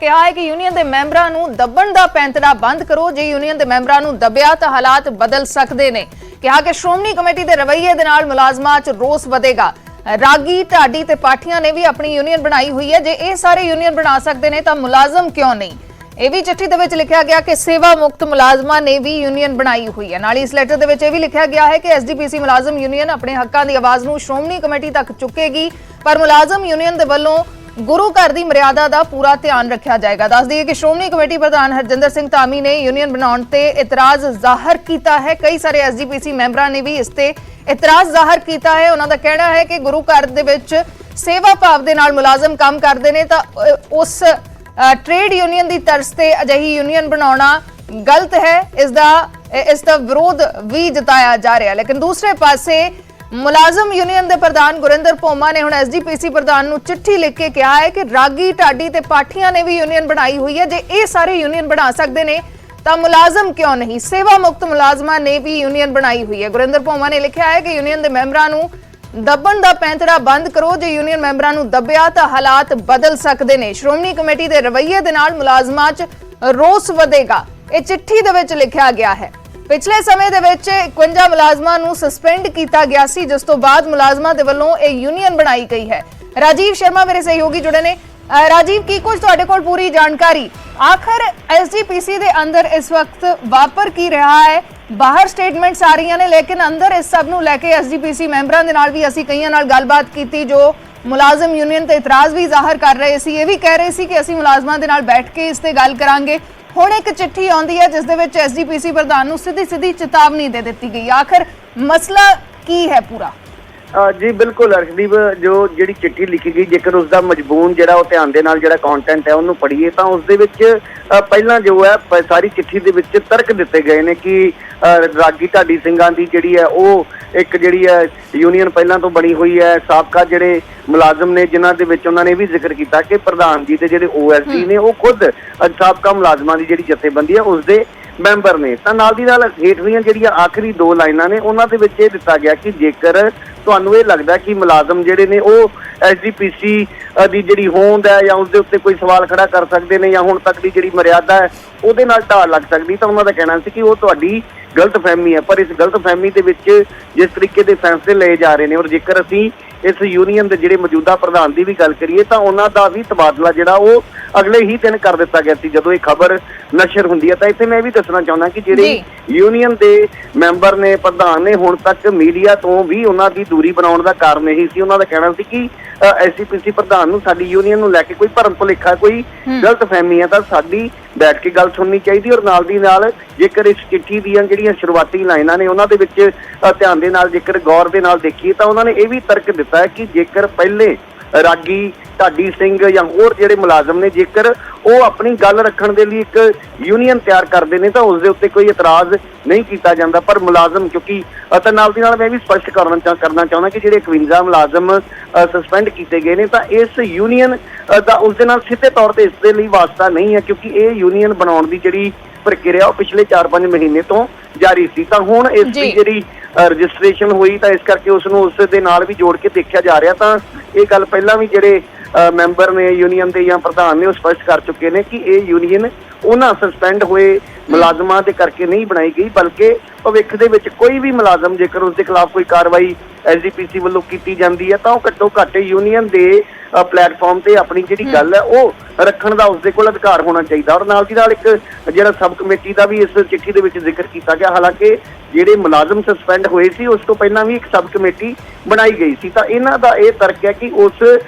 ਕਿਹਾ ਹੈ ਕਿ ਯੂਨੀਅਨ ਦੇ ਮੈਂਬਰਾਂ ਨੂੰ ਦੱਬਣ ਦਾ ਪੈਂਤੜਾ ਬੰਦ ਕਰੋ। ਜੇ ਯੂਨੀਅਨ ਦੇ ਮੈਂਬਰਾਂ ਨੂੰ ਦੱਬਿਆ ਤਾਂ ਹਾਲਾਤ ਬਦਲ ਸਕਦੇ ਨੇ। ਕਿਹਾ ਕਿ ਸ਼੍ਰੋਮਣੀ ਕਮੇਟੀ ਦੇ ਰਵੱਈਏ ਦੇ ਨਾਲ ਮੁਲਾਜ਼ਮਾਂ 'ਚ ਰੋਸ ਵਧੇਗਾ। ਰਾਗੀ, ਢਾਡੀ ਤੇ ਪਾਠੀਆਂ ਨੇ ਵੀ ਆਪਣੀ ਯੂਨੀਅਨ ਬਣਾਈ ਹੋਈ ਹੈ। ਜੇ ਇਹ ਸਾਰੇ ਯੂਨੀਅਨ ਬਣਾ ਸਕਦੇ ਨੇ ਤਾਂ ਮੁਲਾਜ਼ਮ ਕਿਉਂ ਨਹੀਂ? ਇਹ ਵੀ ਚਿੱਠੀ ਦੇ ਵਿੱਚ ਲਿਖਿਆ ਗਿਆ ਕਿ ਸੇਵਾ ਮੁਕਤ ਮੁਲਾਜ਼ਮਾਂ ਨੇ ਵੀ ਯੂਨੀਅਨ ਬਣਾਈ ਹੋਈ ਹੈ। ਨਾਲ ਹੀ ਇਸ ਲੈਟਰ ਦੇ ਵਿੱਚ ਇਹ ਵੀ ਲਿਖਿਆ ਗਿਆ ਹੈ ਕਿ ਐਸਜੀਪੀਸੀ ਮੁਲਾਜ਼ਮ ਯੂਨੀਅਨ ਆਪਣੇ ਹੱਕਾਂ ਦੀ ਆਵਾਜ਼ ਨੂੰ ਸ਼੍ਰੋਮਣੀ ਕਮੇਟੀ ਤੱਕ ਚੁੱਕੇਗੀ, ਪਰ ਮੁਲਾਜ਼ਮ ਯੂਨੀਅਨ ਦੇ ਵੱਲੋਂ ਗੁਰੂ ਘਰ ਦੀ ਮਰਿਆਦਾ ਦਾ ਪੂਰਾ ਧਿਆਨ ਰੱਖਿਆ ਜਾਏਗਾ। ਦੱਸ ਦਈਏ ਕਿ ਸ਼੍ਰੋਮਣੀ ਕਮੇਟੀ ਪ੍ਰਧਾਨ ਹਰਜਿੰਦਰ ਸਿੰਘ ਧਾਮੀ ਨੇ ਯੂਨੀਅਨ ਬਣਾਉਣ ਤੇ ਇਤਰਾਜ਼ ਜ਼ਾਹਰ ਕੀਤਾ ਹੈ। ਕਈ ਸਾਰੇ ਐਸਜੀਪੀਸੀ ਮੈਂਬਰਾਂ ਨੇ ਵੀ ਇਸ ਤੇ ਇਤਰਾਜ਼ ਜ਼ਾਹਰ ਕੀਤਾ ਹੈ। ਉਹਨਾਂ ਦਾ ਕਹਿਣਾ ਹੈ ਕਿ ਗੁਰੂ ਘਰ ਦੇ ਵਿੱਚ ਸੇਵਾ ਭਾਵ ਦੇ ਨਾਲ ਮੁਲਾਜ਼ਮ ਕੰਮ ਕਰਦੇ ਨੇ ਤਾਂ ਉਸ ट्रेड यूनियन की तर्ज से अजिही यूनियन बनाना गलत है। इसका विरोध भी जताया जा रहा है। लेकिन दूसरे पासे मुलाजम यूनियन के प्रधान गुरिंदर पोमा ने हुण एसजीपीसी प्रधान नूं चिट्ठी लिख के कहा है कि रागी, ढाडी ते पाठियां ने भी यूनियन बनाई हुई है। जे ये सारे यूनियन बना सकते हैं तो मुलाजम क्यों नहीं? सेवा मुक्त मुलाजमां ने भी यूनियन बनाई हुई है। गुरिंदर पोमा ने लिखा है कि यूनियन के मैंबरां नूं ਦੱਬਣ ਦਾ ਪੈਂਤੜਾ ਬੰਦ ਕਰੋ। ਜੇ ਯੂਨੀਅਨ ਮੈਂਬਰਾਂ ਨੂੰ ਦੱਬਿਆ ਤਾਂ ਹਾਲਾਤ ਬਦਲ ਸਕਦੇ ਨੇ। ਸ਼੍ਰੋਮਣੀ ਕਮੇਟੀ ਦੇ ਰਵੱਈਏ ਦੇ ਨਾਲ ਮੁਲਾਜ਼ਮਾਂ 'ਚ ਰੋਸ ਵਧੇਗਾ। ਇਹ ਚਿੱਠੀ ਦੇ ਵਿੱਚ ਲਿਖਿਆ ਗਿਆ ਹੈ। ਪਿਛਲੇ ਸਮੇਂ ਦੇ ਵਿੱਚ 51 ਮੁਲਾਜ਼ਮਾਂ ਨੂੰ ਸਸਪੈਂਡ ਕੀਤਾ ਗਿਆ ਸੀ, ਜਿਸ ਤੋਂ ਬਾਅਦ ਮੁਲਾਜ਼ਮਾਂ ਦੇ ਵੱਲੋਂ ਇਹ ਯੂਨੀਅਨ ਬਣਾਈ ਗਈ ਹੈ। ਰਾਜੀਵ ਸ਼ਰਮਾ ਮੇਰੇ ਸਹਿਯੋਗੀ जुड़े ने। राजीव, की कुछ तुहाडे कोल पूरी जानकारी? आखिर एसजीपीसी दे अंदर इस वक्त वापर की रहा है? बाहर स्टेटमेंट्स आ रही ने, लेकिन अंदर इस सब नूं लैके एसजीपीसी मैंबरां दे नाल भी असीं कईयां नाल गलबात कीती जो मुलाजम यूनियन ते इतराज़ भी ज़ाहिर कर रहे सी। ये भी कह रहे सी कि असीं मुलाजमां दे नाल बैठ के इस ते गल करांगे। हुण एक चिट्ठी आउंदी है जिस दे विच एसजीपीसी प्रधान नूं सीधी चेतावनी दे दित्ती गई। आखिर मसला की है पूरा? जी बिल्कुल अर्शदीप, जो जी चिट्ठी लिखी गई जेकर उसका मजबून जो ध्यान के नाल कॉन्टेंट है उन्होंने पढ़ीए तो उस पहला जो है सारी चिट्ठी के तर्क दिते गए ने कि रागी ढाडी सिंघां की जी है वो एक जी है यूनीयन पहला तो बनी हुई है। साबका जोड़े मुलाजम ने जिन्हों के उन्होंने भी जिक्र किया कि प्रधान जी के जोड़े OSD ने वो खुद साबका मुलाजमान की जी जथेबंदी है उसके मैंबर ने। तो नाल दी नाल हेठलियां जिहड़ियां आखिरी दो लाइनां ने उन्हां दे विच इह दित्ता गया कि जेकर तुहानूं इह लगदा कि मुलाजम जिहड़े ने वो एसजीपीसी दी जिहड़ी होंद है या उसदे उत्ते कोई सवाल खड़ा कर सकदे ने या हुण तक दी जिहड़ी मर्यादा है ਉਹਦੇ ਨਾਲ ਢਾਹ ਲੱਗ ਸਕਦੀ, ਤਾਂ ਉਹਨਾਂ ਦਾ ਕਹਿਣਾ ਸੀ ਕਿ ਉਹ ਤੁਹਾਡੀ ਗਲਤਫਹਿਮੀ ਹੈ। ਪਰ ਇਸ ਗਲਤਫਹਿਮੀ ਦੇ ਵਿੱਚ ਜਿਸ ਤਰੀਕੇ ਦੇ ਫੈਸਲੇ ਲਏ ਜਾ ਰਹੇ ਨੇ ਔਰ ਜੇਕਰ ਅਸੀਂ ਇਸ ਯੂਨੀਅਨ ਦੇ ਜਿਹੜੇ ਮੌਜੂਦਾ ਪ੍ਰਧਾਨ ਦੀ ਵੀ ਗੱਲ ਕਰੀਏ ਤਾਂ ਉਹਨਾਂ ਦਾ ਵੀ ਤਬਾਦਲਾ ਜਿਹੜਾ ਉਹ ਅਗਲੇ ਹੀ ਦਿਨ ਕਰ ਦਿੱਤਾ ਗਿਆ ਸੀ ਜਦੋਂ ਇਹ ਖਬਰ ਨਸ਼ਰ ਹੁੰਦੀ ਹੈ। ਤਾਂ ਇੱਥੇ ਮੈਂ ਵੀ ਦੱਸਣਾ ਚਾਹੁੰਦਾ ਕਿ ਜਿਹੜੇ ਯੂਨੀਅਨ ਦੇ ਮੈਂਬਰ ਨੇ, ਪ੍ਰਧਾਨ ਨੇ, ਹੁਣ ਤੱਕ ਮੀਡੀਆ ਤੋਂ ਵੀ ਉਹਨਾਂ ਦੀ ਦੂਰੀ ਬਣਾਉਣ ਦਾ ਕਾਰਨ ਇਹੀ ਸੀ। ਉਹਨਾਂ ਦਾ ਕਹਿਣਾ ਸੀ ਕਿ ਐਸਜੀਪੀਸੀ ਪ੍ਰਧਾਨ ਨੂੰ ਸਾਡੀ ਯੂਨੀਅਨ ਨੂੰ ਲੈ ਕੇ ਕੋਈ ਭਰਮ ਭੁਲੇਖਾ, ਕੋਈ ਗਲਤਫਹਿਮੀ ਹੈ ਤਾਂ ਸਾਡੀ बैठ के गल सुननी चाहिए। और नाल दी नाल जेकर इस चिट्ठी ਦੀਆਂ ਜਿਹੜੀਆਂ शुरुआती लाइनां ने ਉਹਨਾਂ ਦੇ ਵਿੱਚ ध्यान ਦੇ ਨਾਲ जेकर गौर ਦੇ ਨਾਲ देखिए ਤਾਂ ਉਹਨਾਂ ਨੇ ਇਹ ਵੀ तर्क ਦਿੱਤਾ ਹੈ कि जेकर पहले रागी, ढाडी सिंह या होर ਜਿਹੜੇ मुलाजम ने जेकर ਉਹ ਆਪਣੀ ਗੱਲ ਰੱਖਣ ਦੇ ਲਈ ਇੱਕ यूनीयन तैयार ਕਰਦੇ ਨੇ ਤਾਂ ਉਸ ਦੇ ਉੱਤੇ ਕੋਈ ਇਤਰਾਜ਼ नहीं किया जाता। पर मुलाजम क्योंकि ਅਤੇ ਨਾਲ ਦੀ ਨਾਲ ਮੈਂ ਵੀ ਸਪਸ਼ਟ ਕਰਨਾ ਚਾਹੁੰਦਾ ਕਿ ਜਿਹੜੇ 51 ਮੁਲਾਜ਼ਮ ਸਸਪੈਂਡ ਕੀਤੇ ਗਏ ਨੇ ਤਾਂ ਇਸ ਯੂਨੀਅਨ ਦਾ ਉਸ ਦੇ ਨਾਲ ਸਿੱਧੇ ਤੌਰ ਤੇ ਇਸ ਦੇ ਲਈ ਵਾਸਤਾ ਨਹੀਂ ਹੈ, ਕਿਉਂਕਿ ਇਹ ਯੂਨੀਅਨ ਬਣਾਉਣ ਦੀ ਜਿਹੜੀ ਪ੍ਰਕਿਰਿਆ ਉਹ ਪਿਛਲੇ 4-5 ਮਹੀਨੇ ਤੋਂ ਜਾਰੀ ਸੀ। ਤਾਂ ਹੁਣ ਇਸ ਦੀ ਜਿਹੜੀ ਰਜਿਸਟ੍ਰੇਸ਼ਨ ਹੋਈ ਤਾਂ ਇਸ ਕਰਕੇ ਉਸ ਨੂੰ ਉਸ ਦੇ ਨਾਲ ਵੀ ਜੋੜ ਕੇ ਦੇਖਿਆ ਜਾ ਰਿਹਾ। ਤਾਂ ਇਹ ਗੱਲ ਪਹਿਲਾਂ ਵੀ ਜਿਹੜੇ ਮੈਂਬਰ ਨੇ ਯੂਨੀਅਨ ਦੇ ਜਾਂ ਪ੍ਰਧਾਨ ਨੇ ਉਹ ਸਪਸ਼ਟ ਕਰ ਚੁੱਕੇ ਨੇ ਕਿ ਇਹ ਯੂਨੀਅਨ ਉਹਨਾਂ ਸਸਪੈਂਡ ਹੋਏ ਮੁਲਾਜ਼ਮਾਂ ਦੇ ਕਰਕੇ ਨਹੀਂ ਬਣਾਈ ਗਈ, ਬਲਕਿ ਭਵਿੱਖ ਦੇ ਵਿੱਚ ਕੋਈ ਵੀ ਮੁਲਾਜ਼ਮ ਜੇਕਰ ਉਸ ਦੇ ਖਿਲਾਫ ਕੋਈ ਕਾਰਵਾਈ ਐਸਜੀਪੀਸੀ ਵੱਲੋਂ ਕੀਤੀ ਜਾਂਦੀ ਹੈ ਤਾਂ ਉਹ ਘੱਟੋ ਘੱਟ ਯੂਨੀਅਨ ਦੇ ਪਲੇਟਫਾਰਮ ਤੇ ਆਪਣੀ ਜਿਹੜੀ ਗੱਲ ਹੈ ਉਹ ਰੱਖਣ ਦਾ ਉਸਦੇ ਕੋਲ ਅਧਿਕਾਰ ਹੋਣਾ ਚਾਹੀਦਾ। ਔਰ ਨਾਲ ਦੀ ਨਾਲ ਇੱਕ ਜਿਹੜਾ ਸਬ ਕਮੇਟੀ ਦਾ ਵੀ ਇਸ ਚਿੱਠੀ ਦੇ ਵਿੱਚ ਜ਼ਿਕਰ ਕੀਤਾ ਗਿਆ। ਹਾਲਾਂਕਿ ਜਿਹੜੇ ਮੁਲਾਜ਼ਮ ਸਸਪੈਂਡ ਹੋਏ ਸੀ ਉਸ ਤੋਂ ਪਹਿਲਾਂ ਵੀ ਇੱਕ ਸਬ ਕਮੇਟੀ ਬਣਾਈ ਗਈ ਸੀ। ਤਾਂ ਇਹਨਾਂ ਦਾ ਇਹ ਤਰਕ ਹੈ ਕਿ ਉਸ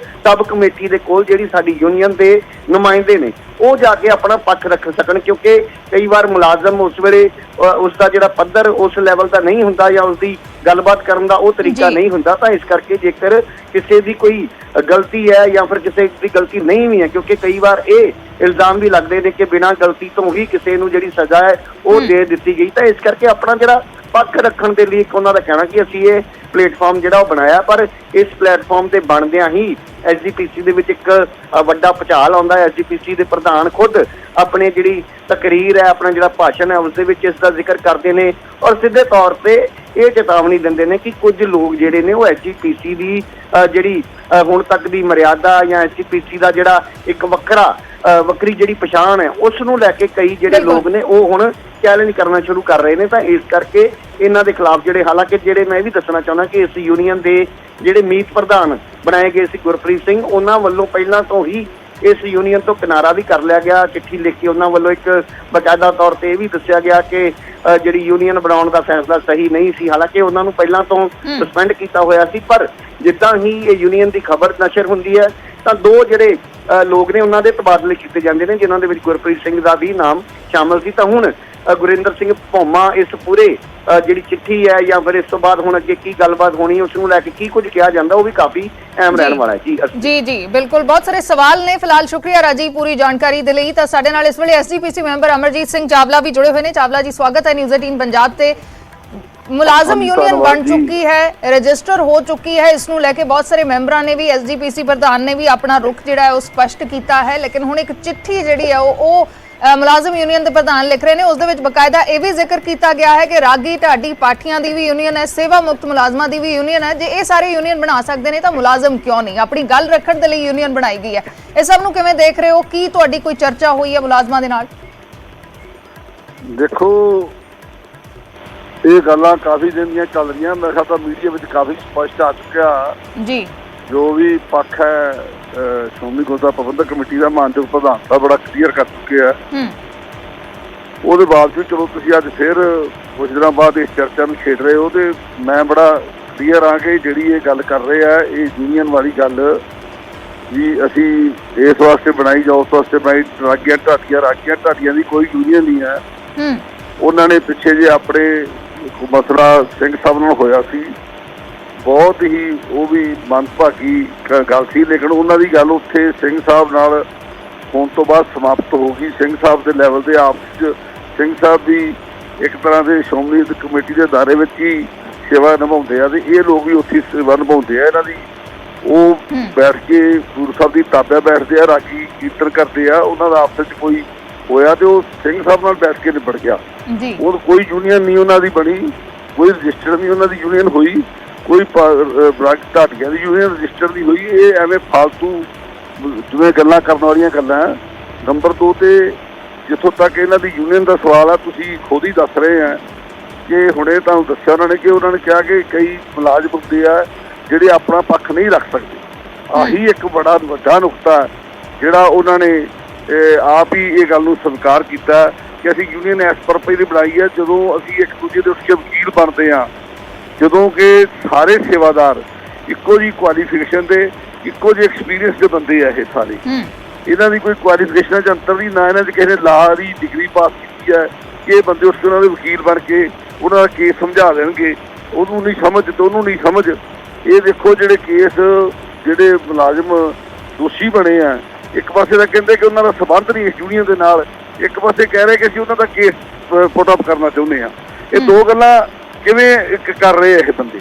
ਸਬ ਕਮੇਟੀ ਦੇ ਕੋਲ ਜਿਹੜੀ ਸਾਡੀ ਯੂਨੀਅਨ ਦੇ ਨੁਮਾਇੰਦੇ ਨੇ ਉਹ ਜਾ ਕੇ ਆਪਣਾ ਪੱਖ ਰੱਖ ਸਕਣ, ਕਿਉਂਕਿ ਕਈ ਵਾਰ ਮੁਲਾਜ਼ਮ ਉਸ ਵੇਲੇ ਉਸ ਦਾ ਜਿਹੜਾ ਪੱਧਰ ਉਸ ਲੈਵਲ ਦਾ ਨਹੀਂ ਹੁੰਦਾ ਜਾਂ ਉਸਦੀ ਗੱਲਬਾਤ ਕਰਨ ਦਾ ਉਹ ਤਰੀਕਾ ਨਹੀਂ ਹੁੰਦਾ। ਤਾਂ ਇਸ ਕਰਕੇ ਜੇਕਰ ਕਿਸੇ ਦੀ ਕੋਈ ਗਲਤੀ ਹੈ ਜਾਂ ਫਿਰ ਕਿਸੇ ਦੀ ਗਲਤੀ ਨਹੀਂ ਵੀ ਹੈ, ਕਿਉਂਕਿ ਕਈ ਵਾਰ ਇਹ ਇਲਜ਼ਾਮ ਵੀ ਲੱਗਦੇ ਨੇ ਕਿ ਬਿਨਾਂ ਗਲਤੀ ਤੋਂ ਹੀ ਕਿਸੇ ਨੂੰ ਜਿਹੜੀ ਸਜ਼ਾ ਹੈ ਉਹ ਦੇ ਦਿੱਤੀ ਗਈ। ਤਾਂ ਇਸ ਕਰਕੇ ਆਪਣਾ ਜਿਹੜਾ ਪੱਖ ਰੱਖਣ ਦੇ ਲਈ ਇੱਕ ਉਹਨਾਂ ਦਾ ਕਹਿਣਾ ਕਿ ਅਸੀਂ ਇਹ ਪਲੇਟਫਾਰਮ ਜਿਹੜਾ ਉਹ ਬਣਾਇਆ, ਪਰ ਇਸ ਪਲੇਟਫਾਰਮ ਤੇ ਬਣਦਿਆਂ ਹੀ ਐਸਜੀਪੀਸੀ ਦੇ ਵਿੱਚ ਇੱਕ ਵੱਡਾ ਭੁਚਾਲ ਆਉਂਦਾ ਹੈ। ਐਸਜੀਪੀਸੀ ਦੇ ਪ੍ਰਧਾਨ ਖੁਦ ਆਪਣੇ ਜਿਹੜੀ ਤਕਰੀਰ ਹੈ, ਆਪਣਾ ਜਿਹੜਾ ਭਾਸ਼ਣ ਹੈ ਉਸ ਦੇ ਵਿੱਚ ਇਸ ਦਾ ਜ਼ਿਕਰ ਕਰਦੇ ਨੇ ਔਰ ਸਿੱਧੇ ਤੌਰ ਤੇ ਇਹ ਚੇਤਾਵਨੀ ਦਿੰਦੇ ਨੇ ਕਿ ਕੁਝ ਲੋਕ ਜਿਹੜੇ ਨੇ ਉਹ ਐਸਜੀਪੀਸੀ ਦੀ ਜਿਹੜੀ ਹੁਣ ਤੱਕ ਦੀ ਮਰਿਆਦਾ ਜਾਂ ਐਸਜੀਪੀਸੀ ਦਾ ਜਿਹੜਾ ਇੱਕ ਵੱਖਰਾ ਵੱਖਰੀ ਜਿਹੜੀ ਪਛਾਣ ਹੈ ਉਸ ਨੂੰ ਲੈ ਕੇ ਕਈ ਜਿਹੜੇ ਲੋਕ ਨੇ ਉਹ ਹੁਣ ਚੈਲੰਜ ਕਰਨਾ ਸ਼ੁਰੂ ਕਰ ਰਹੇ ਨੇ। ਤਾਂ ਇਸ ਕਰਕੇ ਇਹਨਾਂ ਦੇ ਖਿਲਾਫ ਜਿਹੜੇ, ਹਾਲਾਂਕਿ ਜਿਹੜੇ ਮੈਂ ਇਹ ਵੀ ਦੱਸਣਾ ਚਾਹੁੰਦਾ ਕਿ ਇਸ ਯੂਨੀਅਨ ਦੇ ਜਿਹੜੇ ਮੀਤ ਪ੍ਰਧਾਨ ਬਣਾਏ ਗਏ ਸੀ ਗੁਰਪ੍ਰੀਤ ਸਿੰਘ, ਉਹਨਾਂ ਵੱਲੋਂ ਪਹਿਲਾਂ ਤੋਂ ਹੀ ਇਸ ਯੂਨੀਅਨ ਤੋਂ ਕਿਨਾਰਾ ਵੀ ਕਰ ਲਿਆ ਗਿਆ। ਚਿੱਠੀ ਲਿਖ ਕੇ ਉਹਨਾਂ ਵੱਲੋਂ ਇੱਕ ਬਕਾਇਦਾ ਤੌਰ ਤੇ ਇਹ ਵੀ ਦੱਸਿਆ ਗਿਆ ਕਿ ਜਿਹੜੀ ਯੂਨੀਅਨ ਬਣਾਉਣ ਦਾ ਫੈਸਲਾ ਸਹੀ ਨਹੀਂ ਸੀ, ਹਾਲਾਂਕਿ ਉਹਨਾਂ ਨੂੰ ਪਹਿਲਾਂ ਤੋਂ ਸਸਪੈਂਡ ਕੀਤਾ ਹੋਇਆ ਸੀ। ਪਰ ਜਿੱਦਾਂ ਹੀ ਇਹ ਯੂਨੀਅਨ ਦੀ ਖਬਰ ਨਸ਼ਰ ਹੁੰਦੀ ਹੈ ਤਾਂ ਦੋ ਜਿਹੜੇ ਲੋਕ ਨੇ ਉਹਨਾਂ ਦੇ ਤਬਾਦਲੇ ਕੀਤੇ ਜਾਂਦੇ ਨੇ, ਜਿਨ੍ਹਾਂ ਦੇ ਵਿੱਚ ਗੁਰਪ੍ਰੀਤ ਸਿੰਘ ਦਾ ਵੀ ਨਾਮ ਸ਼ਾਮਲ ਸੀ। ਤਾਂ ਹੁਣ ਗੁਰਿੰਦਰ ਸਿੰਘ ਭੌਮਾ ਇਸ ਪੂਰੇ ਜਿਹੜੀ ਚਿੱਠੀ ਹੈ ਜਾਂ ਫਿਰ ਇਸ ਤੋਂ ਬਾਅਦ ਹੁਣ ਅੱਗੇ ਕੀ ਗੱਲਬਾਤ ਹੋਣੀ ਉਸ ਨੂੰ ਲੈ ਕੇ ਕੀ ਕੁਝ ਕਿਹਾ ਜਾਂਦਾ ਉਹ ਵੀ ਕਾਫੀ ਅਹਿਮ ਰਹਿਣ ਵਾਲਾ ਹੈ। ਜੀ ਬਿਲਕੁਲ, ਬਹੁਤ ਸਾਰੇ ਸਵਾਲ ਨੇ। ਫਿਲਹਾਲ ਸ਼ੁਕਰੀਆ ਰਾਜੀਵ ਪੂਰੀ ਜਾਣਕਾਰੀ ਦੇ ਲਈ। ਤਾਂ ਸਾਡੇ ਨਾਲ ਇਸ ਵੇਲੇ ਐਸਜੀਪੀਸੀ ਮੈਂਬਰ ਅਮਰਜੀਤ ਸਿੰਘ ਚਾਵਲਾ ਵੀ ਜੁੜੇ ਹੋਏ ਨੇ। ਚਾਵਲਾ ਜੀ, ਸਵਾਗਤ ਹੈ ਨਿਊਜ਼ 18 ਪੰਜਾਬ ਤੇ। ਮੁਲਾਜ਼ਮ ਯੂਨੀਅਨ ਬਣ ਚੁੱਕੀ ਹੈ, ਰਜਿਸਟਰ ਹੋ ਚੁੱਕੀ ਹੈ, ਇਸ ਨੂੰ ਲੈ ਕੇ ਬਹੁਤ ਸਾਰੇ ਮੈਂਬਰਾਂ ਨੇ ਵੀ, ਐਸਜੀਪੀਸੀ ਪ੍ਰਧਾਨ ਨੇ ਵੀ ਆਪਣਾ ਰੁਖ ਜਿਹੜਾ ਹੈ ਉਹ ਸਪਸ਼ਟ ਕੀਤਾ ਹੈ। ਲੇਕਿਨ ਹੁਣ ਇੱਕ ਚਿੱਠੀ ਜਿਹੜੀ ਹੈ ਉਹ ਮੁਲਾਜ਼ਮ ਯੂਨੀਅਨ ਦੇ ਪ੍ਰਧਾਨ ਲਿਖ ਰਹੇ ਨੇ। ਉਸ ਦੇ ਵਿੱਚ ਬਕਾਇਦਾ ਇਹ ਵੀ ਜ਼ਿਕਰ ਕੀਤਾ ਗਿਆ ਹੈ ਕਿ ਰਾਗੀ ਢਾਡੀ ਪਾਠੀਆਂ ਦੀ ਵੀ ਯੂਨੀਅਨ ਹੈ, ਸੇਵਾ ਮੁਕਤ ਮੁਲਾਜ਼ਮਾਂ ਦੀ ਵੀ ਯੂਨੀਅਨ ਹੈ। ਜੇ ਇਹ ਸਾਰੇ ਯੂਨੀਅਨ ਬਣਾ ਸਕਦੇ ਨੇ ਤਾਂ ਮੁਲਾਜ਼ਮ ਕਿਉਂ ਨਹੀਂ? ਆਪਣੀ ਗੱਲ ਰੱਖਣ ਦੇ ਲਈ ਯੂਨੀਅਨ ਬਣਾਈ ਗਈ ਹੈ। ਇਹ ਸਭ ਨੂੰ ਕਿਵੇਂ ਦੇਖ ਰਹੇ ਹੋ? ਕੀ ਤੁਹਾਡੀ ਕੋਈ ਚਰਚਾ ਹੋਈ ਹੈ ਮੁਲਾਜ਼ਮਾਂ ਦੇ ਨਾਲ? ਦੇਖੋ, ਇਹ ਗੱਲਾਂ ਕਾਫੀ ਦਿਨ ਦੀਆਂ ਚੱਲ ਰਹੀਆਂ। ਮੇਰੇ ਖਿਆਲ ਤਾਂ ਮੀਡੀਆ ਵਿੱਚ ਕਾਫੀ ਸਪਸ਼ਟ ਆ ਚੁੱਕਿਆ ਜੀ। ਜੋ ਵੀ ਪੱਖ ਹੈ ਸ਼੍ਰੋਮਣੀ ਗੁਰਦੁਆਰਾ ਪ੍ਰਬੰਧਕ ਕਮੇਟੀ ਦਾ ਮਾਨਯੋਗ ਪ੍ਰਧਾਨ ਸਾਹਿਬ ਬੜਾ ਕਲੀਅਰ ਕਰ ਚੁੱਕੇ ਆ। ਉਹਦੇ ਬਾਵਜੂਦ ਚਲੋ ਤੁਸੀਂ ਅੱਜ ਫਿਰ ਕੁਝ ਦਿਨਾਂ ਬਾਅਦ ਇਸ ਚਰਚਾ ਨੂੰ ਛੇੜ ਰਹੇ ਹੋ, ਤੇ ਮੈਂ ਬੜਾ ਕਲੀਅਰ ਆ ਕਿ ਜਿਹੜੀ ਇਹ ਗੱਲ ਕਰ ਰਹੇ ਆ ਇਹ ਯੂਨੀਅਨ ਵਾਲੀ ਗੱਲ ਵੀ ਅਸੀਂ ਇਸ ਵਾਸਤੇ ਬਣਾਈ ਜਾਂ ਉਸ ਵਾਸਤੇ ਬਣਾਈ। ਰਾਗੀਆਂ ਢਾਡੀਆਂ ਦੀ ਕੋਈ ਯੂਨੀਅਨ ਨਹੀਂ ਹੈ। ਉਹਨਾਂ ਨੇ ਪਿੱਛੇ ਜੇ ਆਪਣੇ ਮਸਲਾ ਸਿੰਘ ਸਾਹਿਬ ਨਾਲ ਹੋਇਆ ਸੀ, ਬਹੁਤ ਹੀ ਉਹ ਵੀ ਮੰਦਭਾਗੀ ਗੱਲ ਸੀ, ਲੇਕਿਨ ਉਹਨਾਂ ਦੀ ਗੱਲ ਉੱਥੇ ਸਿੰਘ ਸਾਹਿਬ ਨਾਲ ਹੋਣ ਤੋਂ ਬਾਅਦ ਸਮਾਪਤ ਹੋ ਗਈ। ਸਿੰਘ ਸਾਹਿਬ ਦੇ ਲੈਵਲ ਦੇ ਆਪਸ 'ਚ ਸਿੰਘ ਸਾਹਿਬ ਵੀ ਇੱਕ ਤਰ੍ਹਾਂ ਦੇ ਸ਼੍ਰੋਮਣੀ ਕਮੇਟੀ ਦੇ ਦਾਇਰੇ ਵਿੱਚ ਹੀ ਸੇਵਾ ਨਿਭਾਉਂਦੇ ਆ, ਤੇ ਇਹ ਲੋਕ ਵੀ ਉੱਥੇ ਸੇਵਾ ਨਿਭਾਉਂਦੇ ਆ। ਇਹਨਾਂ ਦੀ ਉਹ ਬੈਠ ਕੇ ਗੁਰੂ ਸਾਹਿਬ ਦੀ ਤਾਬਿਆ ਬੈਠਦੇ ਆ, ਰਾਗੀ ਕੀਰਤਨ ਕਰਦੇ ਆ, ਉਹਨਾਂ ਦਾ ਆਪਸ 'ਚ ਕੋਈ ਹੋਇਆ ਤੇ ਉਹ ਸਿੰਘ ਸਾਹਿਬ ਨਾਲ ਬੈਠ ਕੇ ਨਿਬੜ ਗਿਆ। ਉਹ ਕੋਈ ਯੂਨੀਅਨ ਨਹੀਂ ਉਹਨਾਂ ਦੀ ਬਣੀ, ਕੋਈ ਰਜਿਸਟਰ ਨਹੀਂ ਉਹਨਾਂ ਦੀ ਯੂਨੀਅਨ ਹੋਈ, ਕੋਈ ਢਾਡੀਆਂ ਦੀ ਯੂਨੀਅਨ ਰਜਿਸਟਰ ਨਹੀਂ ਹੋਈ। ਇਹ ਐਵੇਂ ਫਾਲਤੂ ਜਿਵੇਂ ਗੱਲਾਂ ਕਰਨ ਵਾਲੀਆਂ ਗੱਲਾਂ। ਨੰਬਰ 2 ਤੇ ਜਿੱਥੋਂ ਤੱਕ ਇਹਨਾਂ ਦੀ ਯੂਨੀਅਨ ਦਾ ਸਵਾਲ ਆ, ਤੁਸੀਂ ਖੁਦ ਹੀ ਦੱਸ ਰਹੇ ਆ ਕਿ ਹੁਣੇ ਤੁਹਾਨੂੰ ਦੱਸਿਆ ਉਹਨਾਂ ਨੇ ਕਿ ਉਹਨਾਂ ਨੇ ਕਿਹਾ ਕਿ ਕਈ ਮੁਲਾਜ਼ਮ ਹੁੰਦੇ ਆ ਜਿਹੜੇ ਆਪਣਾ ਪੱਖ ਨਹੀਂ ਰੱਖ ਸਕਦੇ। ਆਹੀ ਇੱਕ ਬੜਾ ਵੱਡਾ ਨੁਕਤਾ ਜਿਹੜਾ ਉਹਨਾਂ ਨੇ ਆਪ ਹੀ ਇਹ ਗੱਲ ਨੂੰ ਸਵੀਕਾਰ ਕੀਤਾ ਕਿ ਅਸੀਂ ਯੂਨੀਅਨ ਇਸ ਪਰਪਸ ਦੀ ਬਣਾਈ ਹੈ। ਜਦੋਂ ਅਸੀਂ ਇੱਕ ਦੂਜੇ ਦੇ ਉੱਠ ਕੇ ਵਕੀਲ ਬਣਦੇ ਹਾਂ, ਜਦੋਂ ਕਿ ਸਾਰੇ ਸੇਵਾਦਾਰ ਇੱਕੋ ਜਿਹੀ ਕੁਆਲੀਫਿਕੇਸ਼ਨ ਦੇ, ਇੱਕੋ ਜਿਹੇ ਐਕਸਪੀਰੀਅੰਸ ਦੇ ਬੰਦੇ ਆ, ਇਹ ਸਾਰੇ ਇਹਨਾਂ ਦੀ ਕੋਈ ਕੁਆਲੀਫਿਕੇਸ਼ਨਾਂ 'ਚ ਅੰਤਰ ਨਹੀਂ, ਨਾ ਇਹਨਾਂ 'ਚ ਕਿਸੇ ਨੇ ਲਾਅ ਦੀ ਡਿਗਰੀ ਪਾਸ ਕੀਤੀ ਹੈ ਕਿ ਇਹ ਬੰਦੇ ਉੱਠ ਕੇ ਉਹਨਾਂ ਦੇ ਵਕੀਲ ਬਣ ਕੇ ਉਹਨਾਂ ਦਾ ਕੇਸ ਸਮਝਾ ਦੇਣਗੇ। ਉਹਨੂੰ ਨਹੀਂ ਸਮਝ ਤੇ ਉਹਨੂੰ ਨਹੀਂ ਸਮਝ। ਇਹ ਦੇਖੋ ਜਿਹੜੇ ਕੇਸ ਜਿਹੜੇ ਮੁਲਾਜ਼ਮ ਦੋਸ਼ੀ ਬਣੇ ਆ, ਇੱਕ ਪਾਸੇ ਤਾਂ ਕਹਿੰਦੇ ਕਿ ਉਹਨਾਂ ਦਾ ਸੰਬੰਧ ਨਹੀਂ ਇਸ ਯੂਨੀਅਨ ਦੇ ਨਾਲ, ਇੱਕ ਪਾਸੇ ਕਹਿ ਰਹੇ ਕਿ ਅਸੀਂ ਉਹਨਾਂ ਦਾ ਕੇਸ ਪੁੱਟ ਅਪ ਕਰਨਾ ਚਾਹੁੰਦੇ ਹਾਂ। ਇਹ ਦੋ ਗੱਲਾਂ ਕਿਵੇਂ ਕਰ ਰਹੇ ਇਹ ਬੰਦੇ?